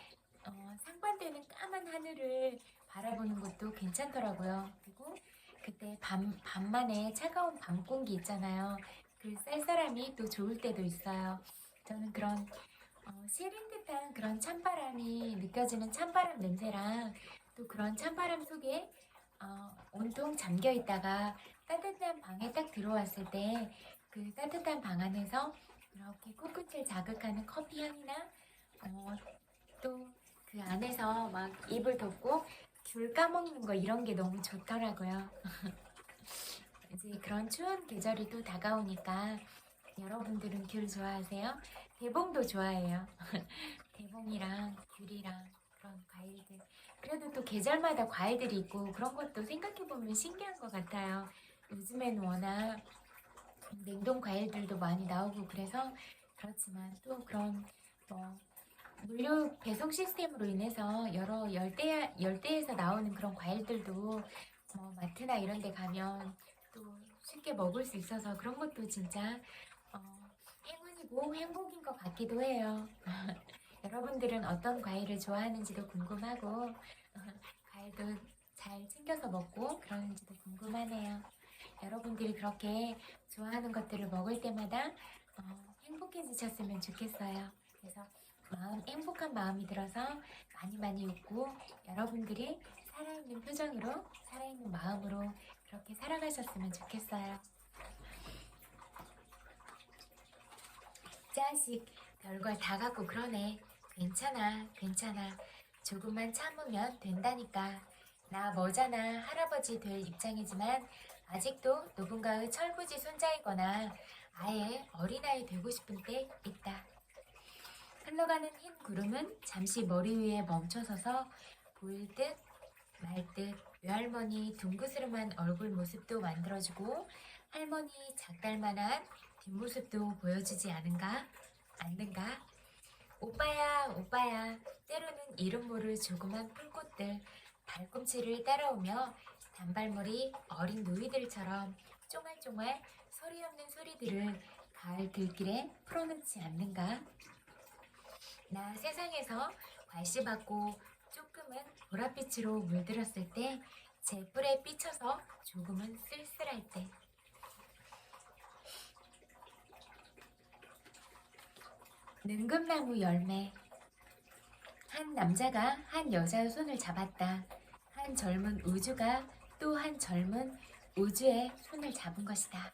상반되는 까만 하늘을 바라보는 것도 괜찮더라고요. 그리고 그때 밤만에 차가운 밤 공기 있잖아요. 그 쌀쌀함이 또 좋을 때도 있어요. 저는 그런 시린 듯한 그런 찬바람이 느껴지는 찬바람 냄새랑 또 그런 찬바람 속에 온통 잠겨 있다가 따뜻한 방에 딱 들어왔을 때 그 따뜻한 방 안에서 이렇게 코끝을 자극하는 커피 향이나 또 그 안에서 막 이불 덮고 귤 까먹는 거 이런 게 너무 좋더라고요. 이제 그런 추운 계절이 또 다가오니까 여러분들은 귤 좋아하세요? 대봉도 좋아해요. 대봉이랑 귤이랑 그런 과일들. 그래도 또 계절마다 과일들이 있고 그런 것도 생각해보면 신기한 것 같아요. 요즘에는 워낙 냉동 과일들도 많이 나오고 그래서 그렇지만 또 그런 물류 배송 시스템으로 인해서 여러 열대에서 나오는 그런 과일들도 마트나 이런 데 가면 또 쉽게 먹을 수 있어서 그런 것도 진짜 행운이고 행복인 것 같기도 해요. 여러분들은 어떤 과일을 좋아하는지도 궁금하고 과일도 잘 챙겨서 먹고 그러는지도 궁금하네요. 여러분들이 그렇게 좋아하는 것들을 먹을 때마다 행복해지셨으면 좋겠어요. 그래서 행복한 마음이 들어서 많이 웃고 여러분들이 살아있는 표정으로 살아있는 마음으로 그렇게 살아가셨으면 좋겠어요. 자식 별걸 다 갖고 그러네. 괜찮아. 조금만 참으면 된다니까. 나 뭐잖아. 할아버지 될 입장이지만 아직도 누군가의 철부지 손자이거나 아예 어린아이 되고 싶은 때 있다. 흘러가는 흰 구름은 잠시 머리 위에 멈춰서서 보일 듯 말 듯 외할머니 둥그스름한 얼굴 모습도 만들어주고 할머니 작달만한 뒷모습도 보여주지 않는가? 오빠야. 때로는 이름 모를 조그만 풀꽃들 발꿈치를 따라오며 단발머리 어린 누이들처럼 쫑알쫑알 소리 없는 소리들을 가을 들길에 풀어놓지 않는가? 나 세상에서 괄시받고 조금은 보랏빛으로 물들었을 때 제 뿔에 삐쳐서 조금은 쓸쓸할 때 능금나무 열매. 한 남자가 한 여자의 손을 잡았다. 한 젊은 우주가 또 한 젊은 우주의 손을 잡은 것이다.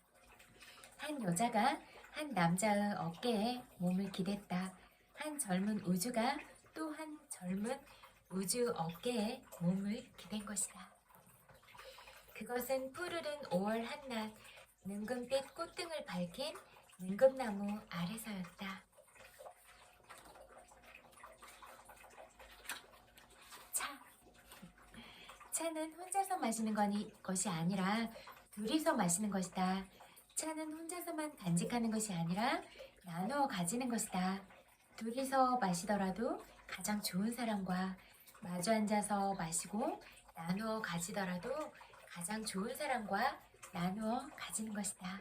한 여자가 한 남자의 어깨에 몸을 기댔다. 한 젊은 우주가 또 한 젊은 우주 어깨에 몸을 기댄 것이다. 그것은 푸르른 5월 한낮 능금빛 꽃등을 밝힌 능금나무 아래서였다. 차는 혼자서 마시는 것이 아니라 둘이서 마시는 것이다. 차는 혼자서만 간직하는 것이 아니라 나누어 가지는 것이다. 둘이서 마시더라도 가장 좋은 사람과 마주 앉아서 마시고 나누어 가지더라도 가장 좋은 사람과 나누어 가지는 것이다.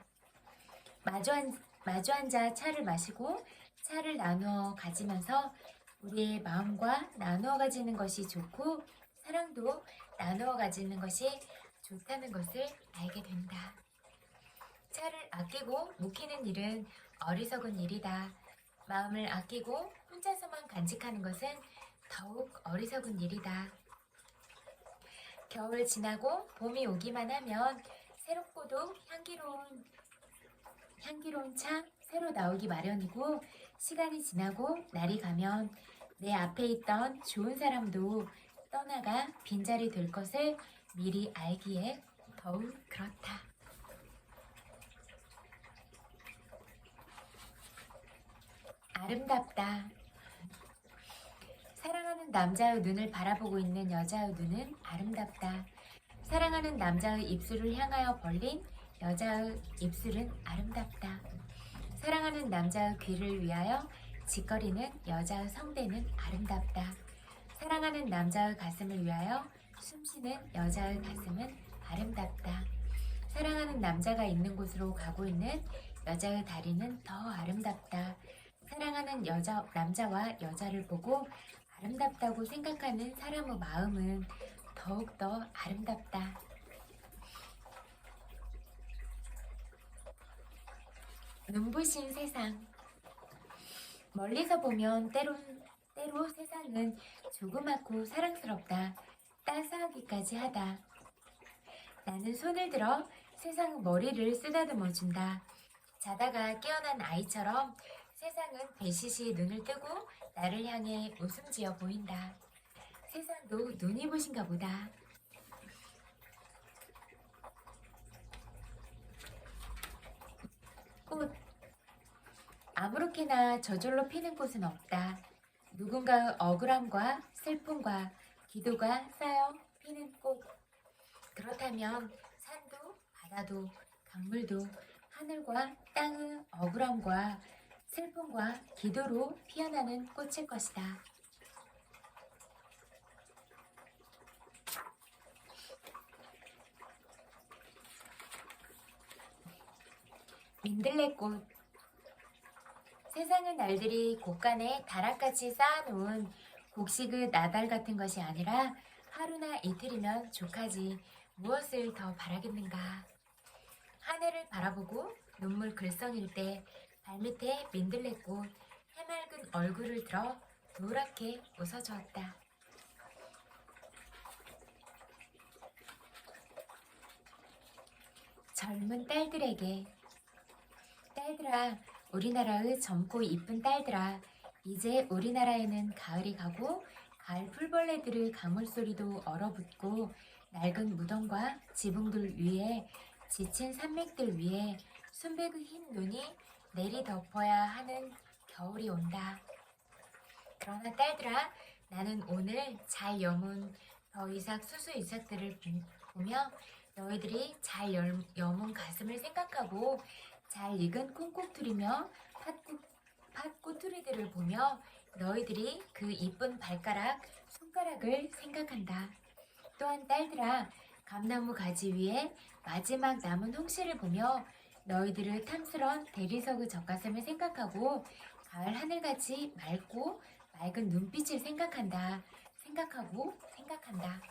마주 앉아 차를 마시고 차를 나누어 가지면서 우리의 마음과 나누어 가지는 것이 좋고 사랑도 나누어 가지는 것이 좋다는 것을 알게 된다. 차를 아끼고 묵히는 일은 어리석은 일이다. 마음을 아끼고 혼자서만 간직하는 것은 더욱 어리석은 일이다. 겨울 지나고 봄이 오기만 하면 새롭고도 향기로운 차 새로 나오기 마련이고 시간이 지나고 날이 가면 내 앞에 있던 좋은 사람도 떠나가 빈자리 될 것을 미리 알기에 더욱 그렇다. 아름답다. 사랑하는 남자의 눈을 바라보고 있는 여자의 눈은 아름답다. 사랑하는 남자의 입술을 향하여 벌린 여자의 입술은 아름답다. 사랑하는 남자의 귀를 위하여 짓거리는 여자의 성대는 아름답다. 사랑하는 남자의 가슴을 위하여 숨쉬는 여자의 가슴은 아름답다. 사랑하는 남자가 있는 곳으로 가고 있는 여자의 다리는 더 아름답다. 사랑하는 남자와 여자를 보고 아름답다고 생각하는 사람의 마음은 더욱더 아름답다. 눈부신 세상. 멀리서 보면 때로 세상은 조그맣고 사랑스럽다. 따스하기까지 하다. 나는 손을 들어 세상의 머리를 쓰다듬어 준다. 자다가 깨어난 아이처럼 세상은 배시시 눈을 뜨고 나를 향해 웃음 지어 보인다. 세상도 눈이 부신가 보다. 꽃. 아무렇게나 저절로 피는 꽃은 없다. 누군가의 억울함과 슬픔과 기도가 쌓여 피는 꽃. 그렇다면 산도 바다도 강물도 하늘과 땅의 억울함과 슬픔과 기도로 피어나는 꽃일 것이다. 민들레꽃. 세상의 날들이 곳간에 다락같이 쌓아놓은 곡식의 나달 같은 것이 아니라 하루나 이틀이면 족하지 무엇을 더 바라겠는가. 하늘을 바라보고 눈물 글썽일 때 발밑에 민들레꽃 해맑은 얼굴을 들어 노랗게 웃어주었다. 젊은 딸들에게. 딸들아, 우리나라의 젊고 이쁜 딸들아, 이제 우리나라에는 가을이 가고 가을 풀벌레들의 강물소리도 얼어붙고 낡은 무덤과 지붕들 위에 지친 산맥들 위에 순백의 흰 눈이 내리 덮어야 하는 겨울이 온다. 그러나 딸들아, 나는 오늘 잘 여문 더이삭 수수이삭들을 보며 너희들이 잘 여문 가슴을 생각하고 잘 익은 콩국투리며 팥꼬투리들을 보며 너희들이 그 이쁜 발가락, 손가락을 생각한다. 또한 딸들아, 감나무 가지 위에 마지막 남은 홍시를 보며 너희들의 탐스런 대리석의 젖가슴을 생각하고 가을 하늘같이 맑고 맑은 눈빛을 생각한다. 생각하고 생각한다.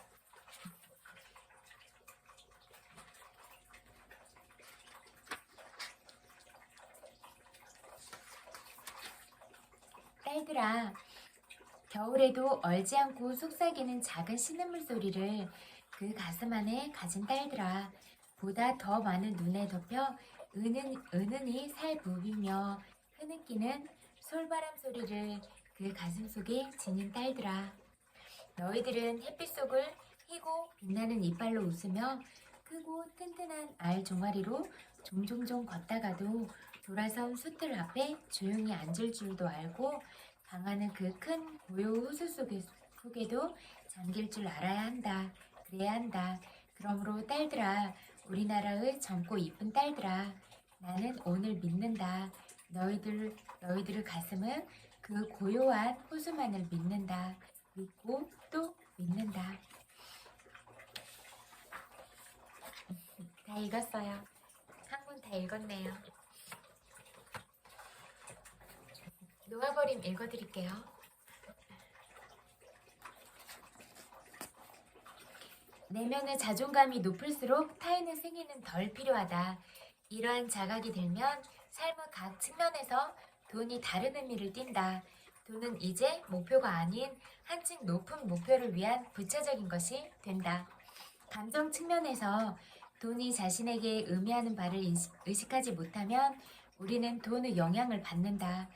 딸들아, 겨울에도 얼지 않고 속삭이는 작은 신음물 소리를 그 가슴 안에 가진 딸들아, 보다 더 많은 눈에 덮여 은은히 살 부비며 흐느끼는 솔바람 소리를 그 가슴 속에 지닌 딸들아, 너희들은 햇빛 속을 희고 빛나는 이빨로 웃으며 크고 튼튼한 알 종아리로 종종종 걷다가도 돌아선 숫들 앞에 조용히 앉을 줄도 알고 방하는 그 큰 고요 호수 속에도 잠길 줄 알아야 한다. 그래야 한다. 그러므로 딸들아, 우리나라의 젊고 이쁜 딸들아, 나는 오늘 믿는다. 너희들의 가슴은 그 고요한 호수만을 믿는다. 믿고 또 믿는다. 다 읽었어요. 한 권 다 읽었네요. 놓아버림 읽어드릴게요. 내면의 자존감이 높을수록 타인의 승인은 덜 필요하다. 이러한 자각이 들면 삶의 각 측면에서 돈이 다른 의미를 띈다. 돈은 이제 목표가 아닌 한층 높은 목표를 위한 부차적인 것이 된다. 감정 측면에서 돈이 자신에게 의미하는 바를 의식하지 못하면 우리는 돈의 영향을 받는다.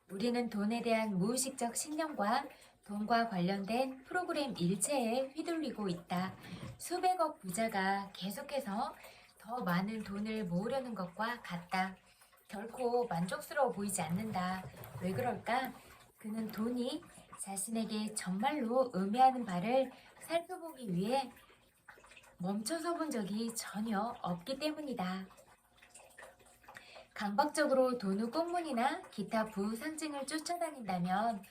우리는 돈에 대한 무의식적 신념과 돈과 관련된 프로그램 일체에 휘둘리고 있다. 수백억 부자가 계속해서 더 많은 돈을 모으려는 것과 같다. 결코 만족스러워 보이지 않는다. 왜 그럴까? 그는 돈이 자신에게 정말로 의미하는 바를 살펴보기 위해 멈춰서 본 적이 전혀 없기 때문이다. 강박적으로 돈의 꽁무니나 기타 부상증을 쫓아다닌다면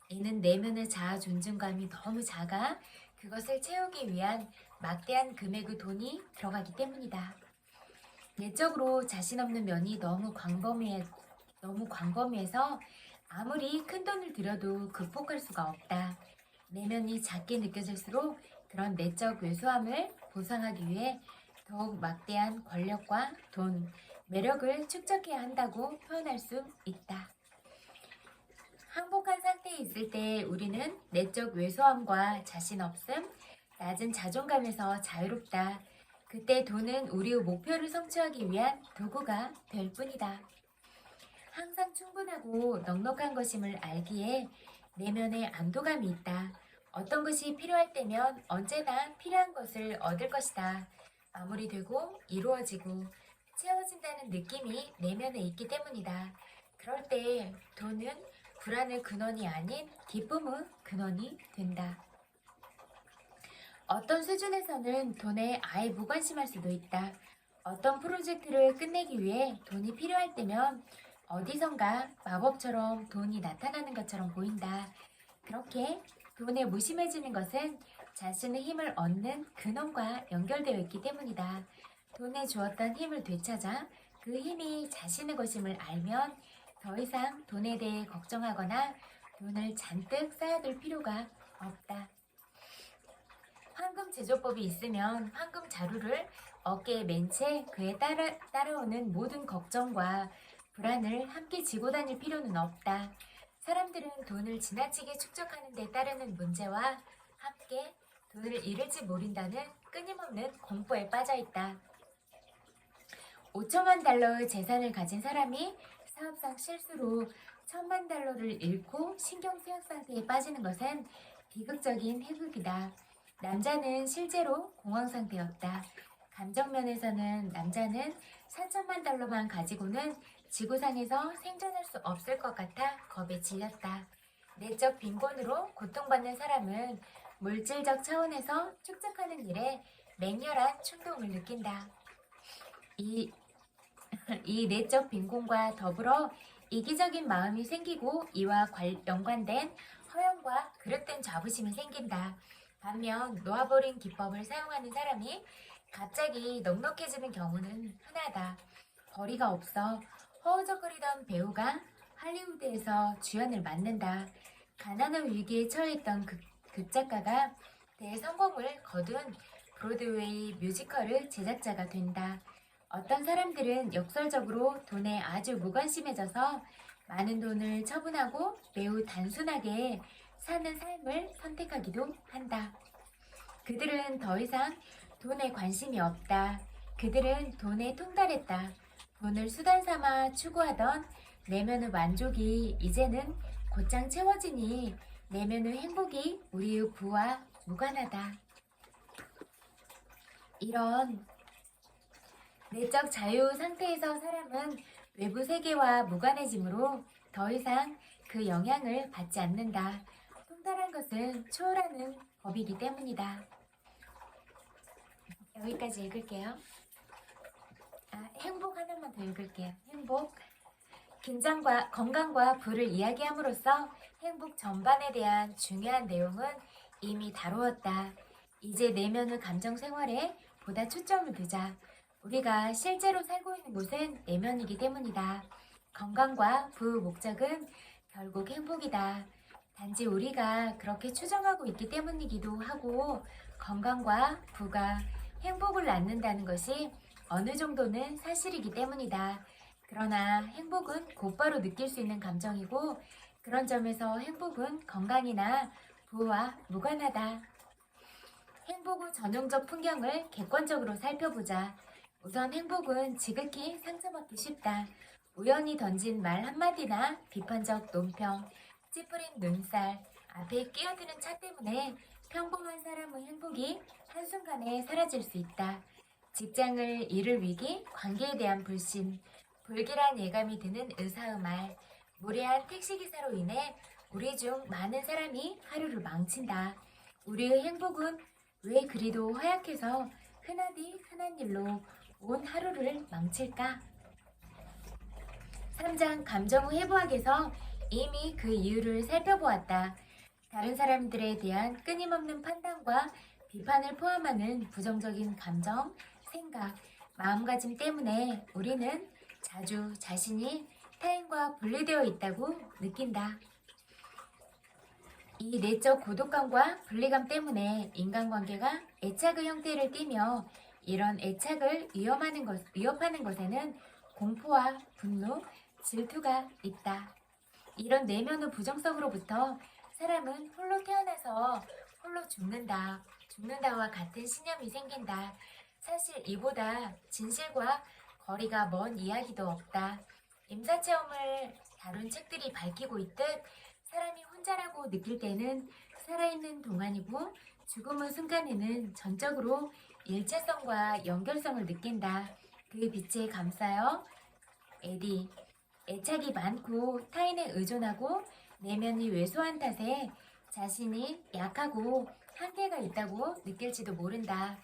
이는 내면의 자아 존중감이 너무 작아 그것을 채우기 위한 막대한 금액의 돈이 들어가기 때문이다. 내적으로 자신 없는 면이 너무 광범위해서 아무리 큰 돈을 들여도 극복할 수가 없다. 내면이 작게 느껴질수록 그런 내적 왜소함을 보상하기 위해 더욱 막대한 권력과 돈, 매력을 축적해야 한다고 표현할 수 있다. 항복한 상태에 있을 때 우리는 내적 왜소함과 자신 없음, 낮은 자존감에서 자유롭다. 그때 돈은 우리의 목표를 성취하기 위한 도구가 될 뿐이다. 항상 충분하고 넉넉한 것임을 알기에 내면에 안도감이 있다. 어떤 것이 필요할 때면 언제나 필요한 것을 얻을 것이다. 마무리되고 이루어지고 채워진다는 느낌이 내면에 있기 때문이다. 그럴 때 돈은 불안의 근원이 아닌 기쁨의 근원이 된다. 어떤 수준에서는 돈에 아예 무관심할 수도 있다. 어떤 프로젝트를 끝내기 위해 돈이 필요할 때면 어디선가 마법처럼 돈이 나타나는 것처럼 보인다. 그렇게 돈에 무심해지는 것은 자신의 힘을 얻는 근원과 연결되어 있기 때문이다. 돈에 주었던 힘을 되찾아 그 힘이 자신의 것임을 알면 더 이상 돈에 대해 걱정하거나 돈을 잔뜩 쌓아둘 필요가 없다. 제조법이 있으면 황금 자루를 어깨에 맨 채 그에 따라오는 모든 걱정과 불안을 함께 지고 다닐 필요는 없다. 사람들은 돈을 지나치게 축적하는 데 따르는 문제와 함께 돈을 잃을지 모른다는 끊임없는 공포에 빠져 있다. 5천만 달러의 재산을 가진 사람이 사업상 실수로 1,000만 달러를 잃고 신경쇠약 상태에 빠지는 것은 비극적인 해극이다. 남자는 실제로 공황 상태였다. 감정 면에서는 남자는 4천만 달러만 가지고는 지구상에서 생존할 수 없을 것 같아 겁에 질렸다. 내적 빈곤으로 고통받는 사람은 물질적 차원에서 축적하는 일에 맹렬한 충동을 느낀다. 이 내적 빈곤과 더불어 이기적인 마음이 생기고 이와 연관된 허영과 그릇된 자부심이 생긴다. 반면 놓아버린 기법을 사용하는 사람이 갑자기 넉넉해지는 경우는 흔하다. 벌이가 없어 허우적거리던 배우가 할리우드에서 주연을 맡는다. 가난한 위기에 처했던 극작가가 대성공을 거둔 브로드웨이 뮤지컬의 제작자가 된다. 어떤 사람들은 역설적으로 돈에 아주 무관심해져서 많은 돈을 처분하고 매우 단순하게 사는 삶을 선택하기도 한다. 그들은 더 이상 돈에 관심이 없다. 그들은 돈에 통달했다. 돈을 수단 삼아 추구하던 내면의 만족이 이제는 곧장 채워지니 내면의 행복이 우리의 부와 무관하다. 이런 내적 자유 상태에서 사람은 외부 세계와 무관해지므로 더 이상 그 영향을 받지 않는다. 통달한 것은 초월하는 법이기 때문이다. 여기까지 읽을게요. 행복 하나만 더 읽을게요. 행복. 긴장과 건강과 부를 이야기함으로써 행복 전반에 대한 중요한 내용은 이미 다루었다. 이제 내면의 감정 생활에 보다 초점을 두자. 우리가 실제로 살고 있는 곳은 내면이기 때문이다. 건강과 부의 목적은 결국 행복이다. 단지 우리가 그렇게 추정하고 있기 때문이기도 하고 건강과 부가 행복을 낳는다는 것이 어느 정도는 사실이기 때문이다. 그러나 행복은 곧바로 느낄 수 있는 감정이고 그런 점에서 행복은 건강이나 부와 무관하다. 행복의 전형적 풍경을 객관적으로 살펴보자. 우선 행복은 지극히 상처받기 쉽다. 우연히 던진 말 한마디나 비판적 논평, 찌푸린 눈살, 앞에 끼어드는 차 때문에 평범한 사람의 행복이 한순간에 사라질 수 있다. 직장을 잃을 위기, 관계에 대한 불신, 불길한 예감이 드는 의사의 말, 무례한 택시기사로 인해 우리 중 많은 사람이 하루를 망친다. 우리의 행복은 왜 그리도 허약해서 흔하디 흔한 일로 온 하루를 망칠까? 3장 감정의 해부학에서 이미 그 이유를 살펴보았다. 다른 사람들에 대한 끊임없는 판단과 비판을 포함하는 부정적인 감정, 생각, 마음가짐 때문에 우리는 자주 자신이 타인과 분리되어 있다고 느낀다. 이 내적 고독감과 분리감 때문에 인간관계가 애착의 형태를 띠며 이런 애착을 위협하는 것에는 공포와 분노, 질투가 있다. 이런 내면의 부정성으로부터 사람은 홀로 태어나서 홀로 죽는다와 같은 신념이 생긴다. 사실 이보다 진실과 거리가 먼 이야기도 없다. 임사체험을 다룬 책들이 밝히고 있듯 사람이 혼자라고 느낄 때는 살아있는 동안이고 죽음의 순간에는 전적으로 일체성과 연결성을 느낀다. 그 빛에 감싸여 에디. 애착이 많고 타인에 의존하고 내면이 왜소한 탓에 자신이 약하고 한계가 있다고 느낄지도 모른다.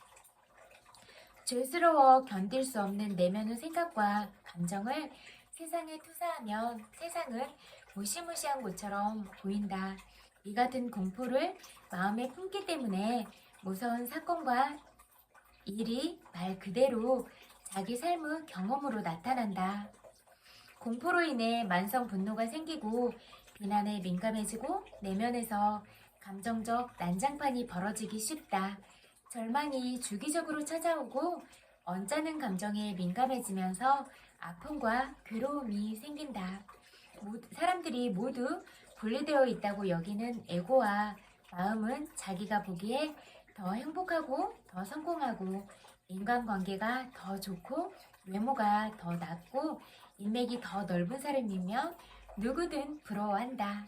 죄스러워 견딜 수 없는 내면의 생각과 감정을 세상에 투사하면 세상은 무시무시한 것처럼 보인다. 이 같은 공포를 마음에 품기 때문에 무서운 사건과 일이 말 그대로 자기 삶의 경험으로 나타난다. 공포로 인해 만성 분노가 생기고 비난에 민감해지고 내면에서 감정적 난장판이 벌어지기 쉽다. 절망이 주기적으로 찾아오고 언짢은 감정에 민감해지면서 아픔과 괴로움이 생긴다. 사람들이 모두 분리되어 있다고 여기는 에고와 마음은 자기가 보기에 더 행복하고 더 성공하고 인간관계가 더 좋고 외모가 더 낫고 인맥이 더 넓은 사람이며 누구든 부러워한다.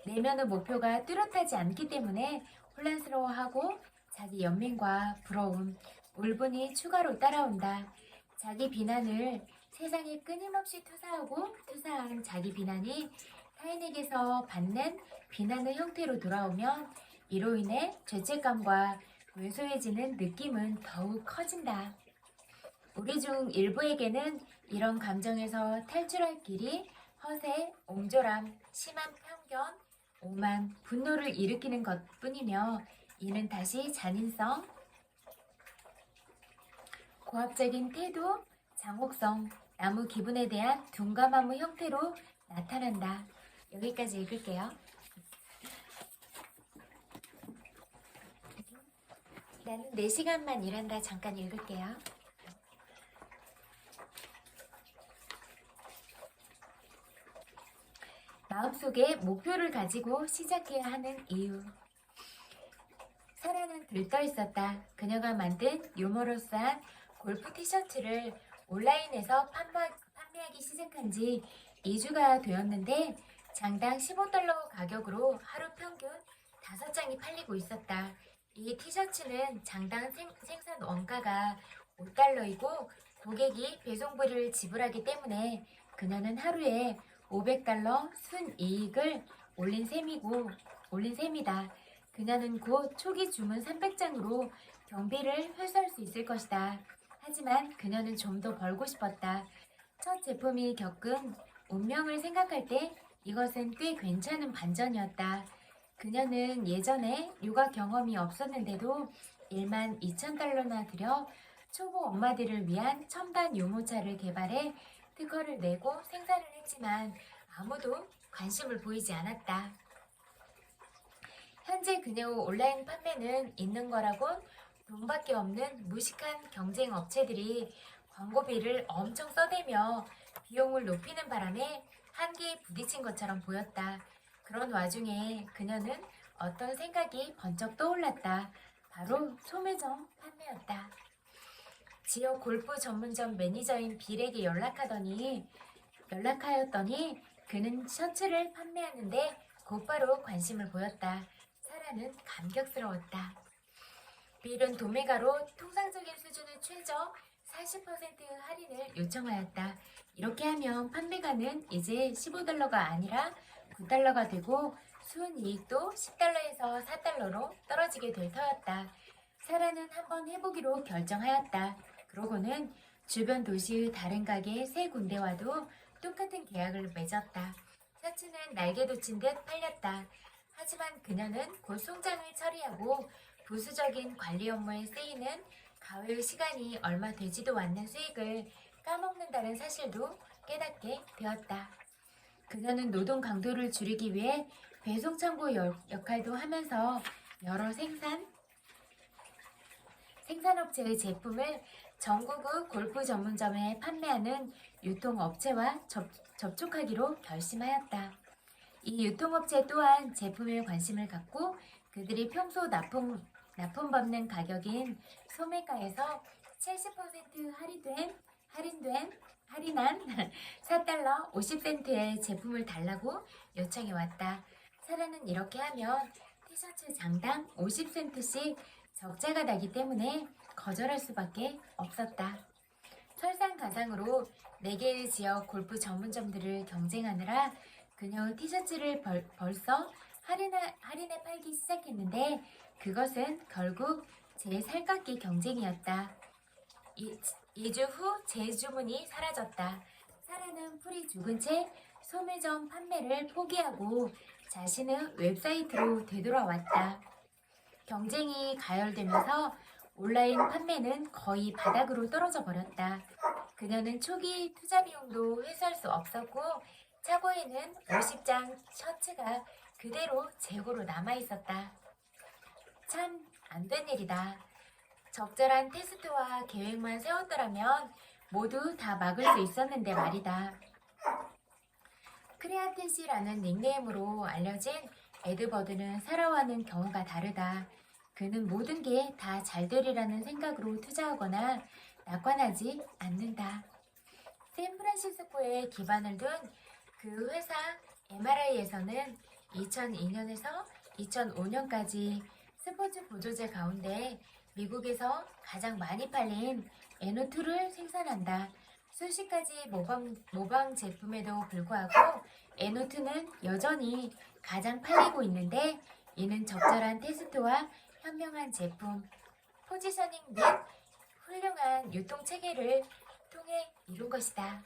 내면의 목표가 뚜렷하지 않기 때문에 혼란스러워하고 자기 연민과 부러움, 울분이 추가로 따라온다. 자기 비난을 세상에 끊임없이 투사하고 투사한 자기 비난이 타인에게서 받는 비난의 형태로 돌아오면 이로 인해 죄책감과 왜소해지는 느낌은 더욱 커진다. 우리 중 일부에게는 이런 감정에서 탈출할 길이 허세, 옹졸함, 심한 편견, 오만, 분노를 일으키는 것뿐이며 이는 다시 잔인성, 고압적인 태도, 장혹성, 나무 기분에 대한 둔감함의 형태로 나타난다. 여기까지 읽을게요. 나는 4시간만 일한다. 잠깐 읽을게요. 마음속에 목표를 가지고 시작해야 하는 이유. 사라는 들떠 있었다. 그녀가 만든 유머러스한 골프 티셔츠를 온라인에서 판매하기 시작한 지 2주가 되었는데 장당 15달러 가격으로 하루 평균 5장이 팔리고 있었다. 이 티셔츠는 장당 생산 원가가 5달러이고 고객이 배송비를 지불하기 때문에 그녀는 하루에 500달러 순이익을 올린 셈이다. 그녀는 곧 초기 주문 300장으로 경비를 회수할 수 있을 것이다. 하지만 그녀는 좀 더 벌고 싶었다. 첫 제품이 겪은 운명을 생각할 때 이것은 꽤 괜찮은 반전이었다. 그녀는 예전에 육아 경험이 없었는데도 12,000달러나 들여 초보 엄마들을 위한 첨단 유모차를 개발해 특허를 내고 생산을 했지만 아무도 관심을 보이지 않았다. 현재 그녀의 온라인 판매는 있는 거라곤 돈밖에 없는 무식한 경쟁 업체들이 광고비를 엄청 써대며 비용을 높이는 바람에 한계에 부딪힌 것처럼 보였다. 그런 와중에 그녀는 어떤 생각이 번쩍 떠올랐다. 바로 소매점 판매였다. 지역 골프 전문점 매니저인 빌에게 연락하였더니 그는 셔츠를 판매하는데 곧바로 관심을 보였다. 사라는 감격스러웠다. 빌은 도메가로 통상적인 수준의 최저 40% 할인을 요청하였다. 이렇게 하면 판매가는 이제 15달러가 아니라 9달러가 되고 순이익도 10달러에서 4달러로 떨어지게 될 터였다. 사라는 한번 해보기로 결정하였다. 그러고는 주변 도시의 다른 가게 3군데와도 똑같은 계약을 맺었다. 셔츠는 날개 돋친 듯 팔렸다. 하지만 그녀는 곧 송장을 처리하고 부수적인 관리 업무에 쓰이는 가외의 시간이 얼마 되지도 않는 수익을 까먹는다는 사실도 깨닫게 되었다. 그녀는 노동 강도를 줄이기 위해 배송 창고 역할도 하면서 여러 생산업체의 제품을 전국의 골프 전문점에 판매하는 유통업체와 접촉하기로 결심하였다. 이 유통업체 또한 제품에 관심을 갖고 그들이 평소 납품받는 가격인 소매가에서 70% 할인한 4달러 50센트의 제품을 달라고 요청해왔다. 사라는 이렇게 하면 티셔츠 장당 50센트씩 적자가 나기 때문에 거절할 수밖에 없었다. 설상가상으로 4개의 지역 골프 전문점들을 경쟁하느라 그녀의 티셔츠를 벌써 할인해 팔기 시작했는데 그것은 결국 제살깎기 경쟁이었다. 2주 후 재주문이 사라졌다. 사라는 풀이 죽은 채 소매점 판매를 포기하고 자신의 웹사이트로 되돌아왔다. 경쟁이 가열되면서 온라인 판매는 거의 바닥으로 떨어져 버렸다. 그녀는 초기 투자 비용도 회수할 수 없었고 차고에는 50장 셔츠가 그대로 재고로 남아있었다. 참 안 된 일이다. 적절한 테스트와 계획만 세웠더라면 모두 다 막을 수 있었는데 말이다. 크레아틴씨라는 닉네임으로 알려진 에드버드는 살아와는 경우가 다르다. 그는 모든 게 다 잘 되리라는 생각으로 투자하거나 낙관하지 않는다. 샌프란시스코에 기반을 둔 그 회사 MRI에서는 2002년에서 2005년까지 스포츠 보조제 가운데 미국에서 가장 많이 팔린 NO2를 생산한다. 수십 가지 모방 제품에도 불구하고 NO2는 여전히 가장 팔리고 있는데 이는 적절한 테스트와 현명한 제품, 포지셔닝 및 훌륭한 유통체계를 통해 이룬 것이다.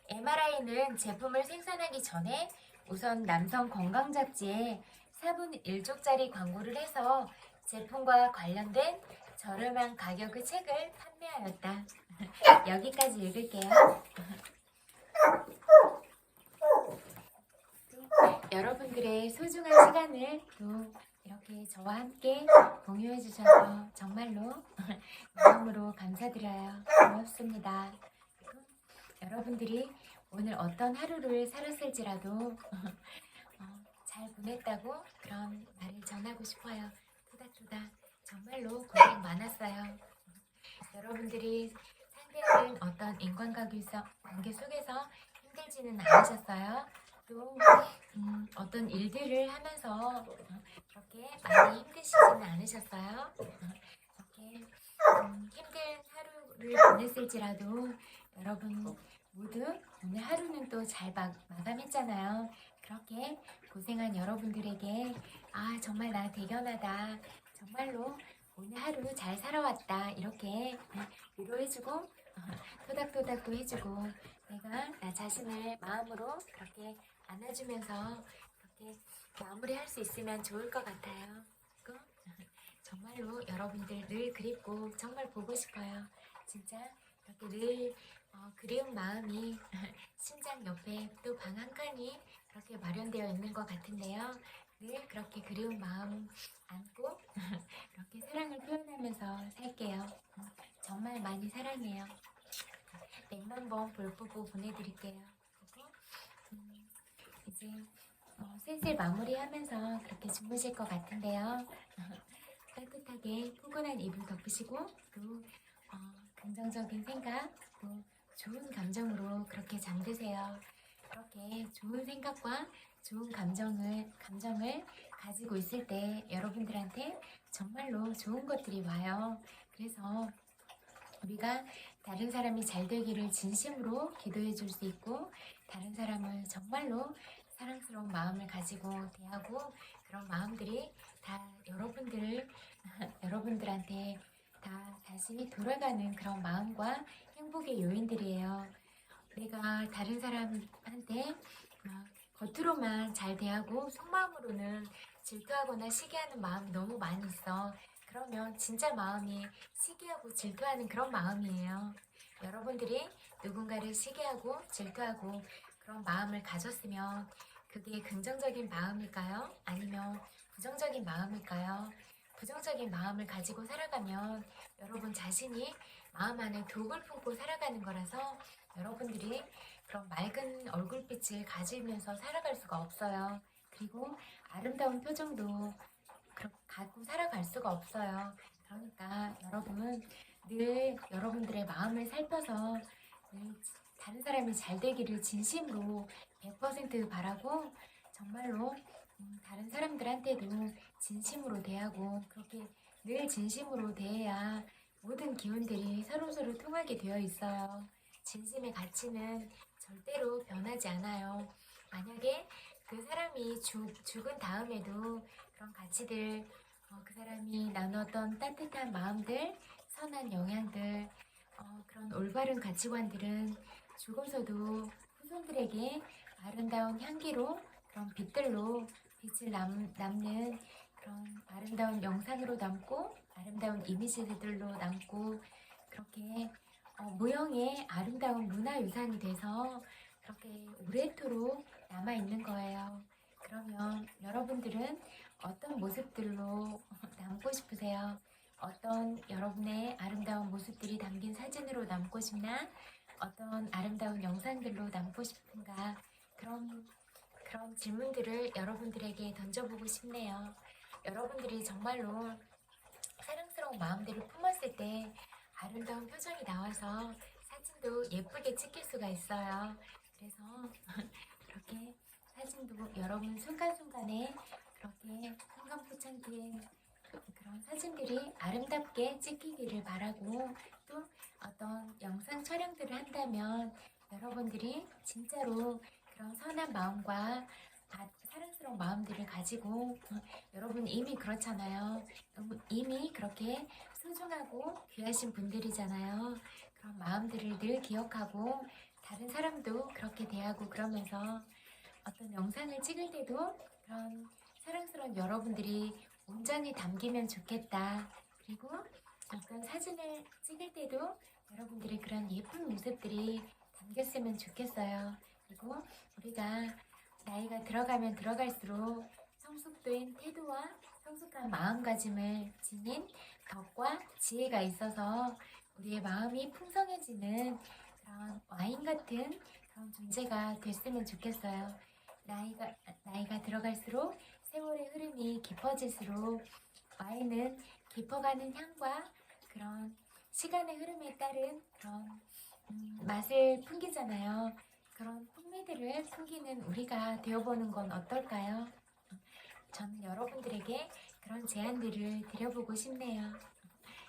MRI는 제품을 생산하기 전에 우선 남성 건강 잡지에 4분 1초짜리 광고를 해서 제품과 관련된 저렴한 가격의 책을 판매하였다. 여기까지 읽을게요. 여러분들의 소중한 시간을 또 이렇게 저와 함께 공유해 주셔서 정말로 마음으로 감사드려요. 고맙습니다. 여러분들이 오늘 어떤 하루를 살았을지라도 잘 보냈다고 그런 말을 전하고 싶어요. 토닥토닥 정말로 고생 많았어요. 여러분들이 상대하는 어떤 인간관계 속에서 힘들지는 않으셨어요. 또 어떤 일들을 하면서 그렇게 많이 힘드시지는 않으셨어요. 이렇게 힘든 하루를 보냈을지라도 여러분 모두 오늘 하루는 또 잘 마감했잖아요. 그렇게 고생한 여러분들에게 정말 나 대견하다. 정말로 오늘 하루 잘 살아왔다. 이렇게 위로해주고 토닥토닥도 해주고 내가 나 자신을 마음으로 그렇게 안아주면서 그렇게 마무리할 수 있으면 좋을 것 같아요. 정말로 여러분들 늘 그립고 정말 보고 싶어요. 진짜 이렇게 늘 그리운 마음이 심장 옆에 또 방 한 칸이 그렇게 마련되어 있는 것 같은데요. 늘 그렇게 그리운 마음 안고 그렇게 사랑을 표현하면서 살게요. 정말 많이 사랑해요. 100만 번 볼뽀뽀 보내드릴게요. 그리고 이제 슬슬 마무리하면서 그렇게 주무실 것 같은데요. 따뜻하게 포근한 이불 덮으시고 또 긍정적인 생각, 또 좋은 감정으로 그렇게 잠드세요. 그렇게 좋은 생각과 좋은 감정을 가지고 있을 때 여러분들한테 정말로 좋은 것들이 와요. 그래서 우리가 다른 사람이 잘 되기를 진심으로 기도해 줄 수 있고 다른 사람을 정말로 사랑스러운 마음을 가지고 대하고 그런 마음들이 다 여러분들한테 다 다시 돌아가는 그런 마음과 행복의 요인들이에요. 내가 다른 사람한테 겉으로만 잘 대하고 속마음으로는 질투하거나 시기하는 마음이 너무 많이 있어. 그러면 진짜 마음이 시기하고 질투하는 그런 마음이에요. 여러분들이 누군가를 시기하고 질투하고 그런 마음을 가졌으면 그게 긍정적인 마음일까요? 아니면 부정적인 마음일까요? 부정적인 마음을 가지고 살아가면 여러분 자신이 마음 안에 독을 품고 살아가는 거라서 여러분들이 그런 맑은 얼굴빛을 가지면서 살아갈 수가 없어요. 그리고 아름다운 표정도 갖고 살아갈 수가 없어요. 그러니까 여러분 늘 여러분들의 마음을 살펴서 늘 다른 사람이 잘 되기를 진심으로 100% 바라고 정말로 다른 사람들한테도 진심으로 대하고 그렇게 늘 진심으로 대해야 모든 기운들이 서로서로 통하게 되어 있어요. 진심의 가치는 절대로 변하지 않아요. 만약에 그 사람이 죽은 다음에도 그런 가치들, 그 사람이 나눴던 따뜻한 마음들, 선한 영향들, 그런 올바른 가치관들은 죽어서도 후손들에게 아름다운 향기로 그런 빛들로 빛을 남는 그런 아름다운 영상으로 남고 아름다운 이미지들로 남고 그렇게 무형의 아름다운 문화유산이 돼서 그렇게 오래도록 남아있는 거예요. 그러면 여러분들은 어떤 모습들로 남고 싶으세요? 어떤 여러분의 아름다운 모습들이 담긴 사진으로 남고 싶나? 어떤 아름다운 영상들로 남고 싶은가? 그런 질문들을 여러분들에게 던져보고 싶네요. 여러분들이 정말로 사랑스러운 마음들을 품었을 때 아름다운 표정이 나와서 사진도 예쁘게 찍힐 수가 있어요. 그래서 그렇게 사진도 여러분 순간순간에 그렇게 순간포착된 그런 사진들이 아름답게 찍히기를 바라고, 또 어떤 영상 촬영들을 한다면 여러분들이 진짜로 그런 선한 마음과 사랑스러운 마음들을 가지고, 여러분 이미 그렇잖아요. 이미 그렇게 소중하고 귀하신 분들이잖아요. 그런 마음들을 늘 기억하고 다른 사람도 그렇게 대하고, 그러면서 어떤 영상을 찍을 때도 그런 사랑스러운 여러분들이 온전히 담기면 좋겠다. 그리고 어떤 사진을 찍을 때도 여러분들의 그런 예쁜 모습들이 담겼으면 좋겠어요. 그리고 우리가 나이가 들어가면 들어갈수록 성숙된 태도와 성숙한 마음가짐을 지닌 덕과 지혜가 있어서 우리의 마음이 풍성해지는 그런 와인 같은 그런 존재가 됐으면 좋겠어요. 나이가 들어갈수록 세월의 흐름이 깊어질수록 와인은 깊어가는 향과 그런 시간의 흐름에 따른 그런 맛을 풍기잖아요. 그런 풍미들을 풍기는 우리가 되어보는 건 어떨까요? 저는 여러분들에게 그런 제안들을 드려보고 싶네요.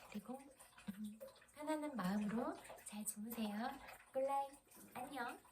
그리고 편안한 마음으로 잘 주무세요. 굿나잇. 안녕.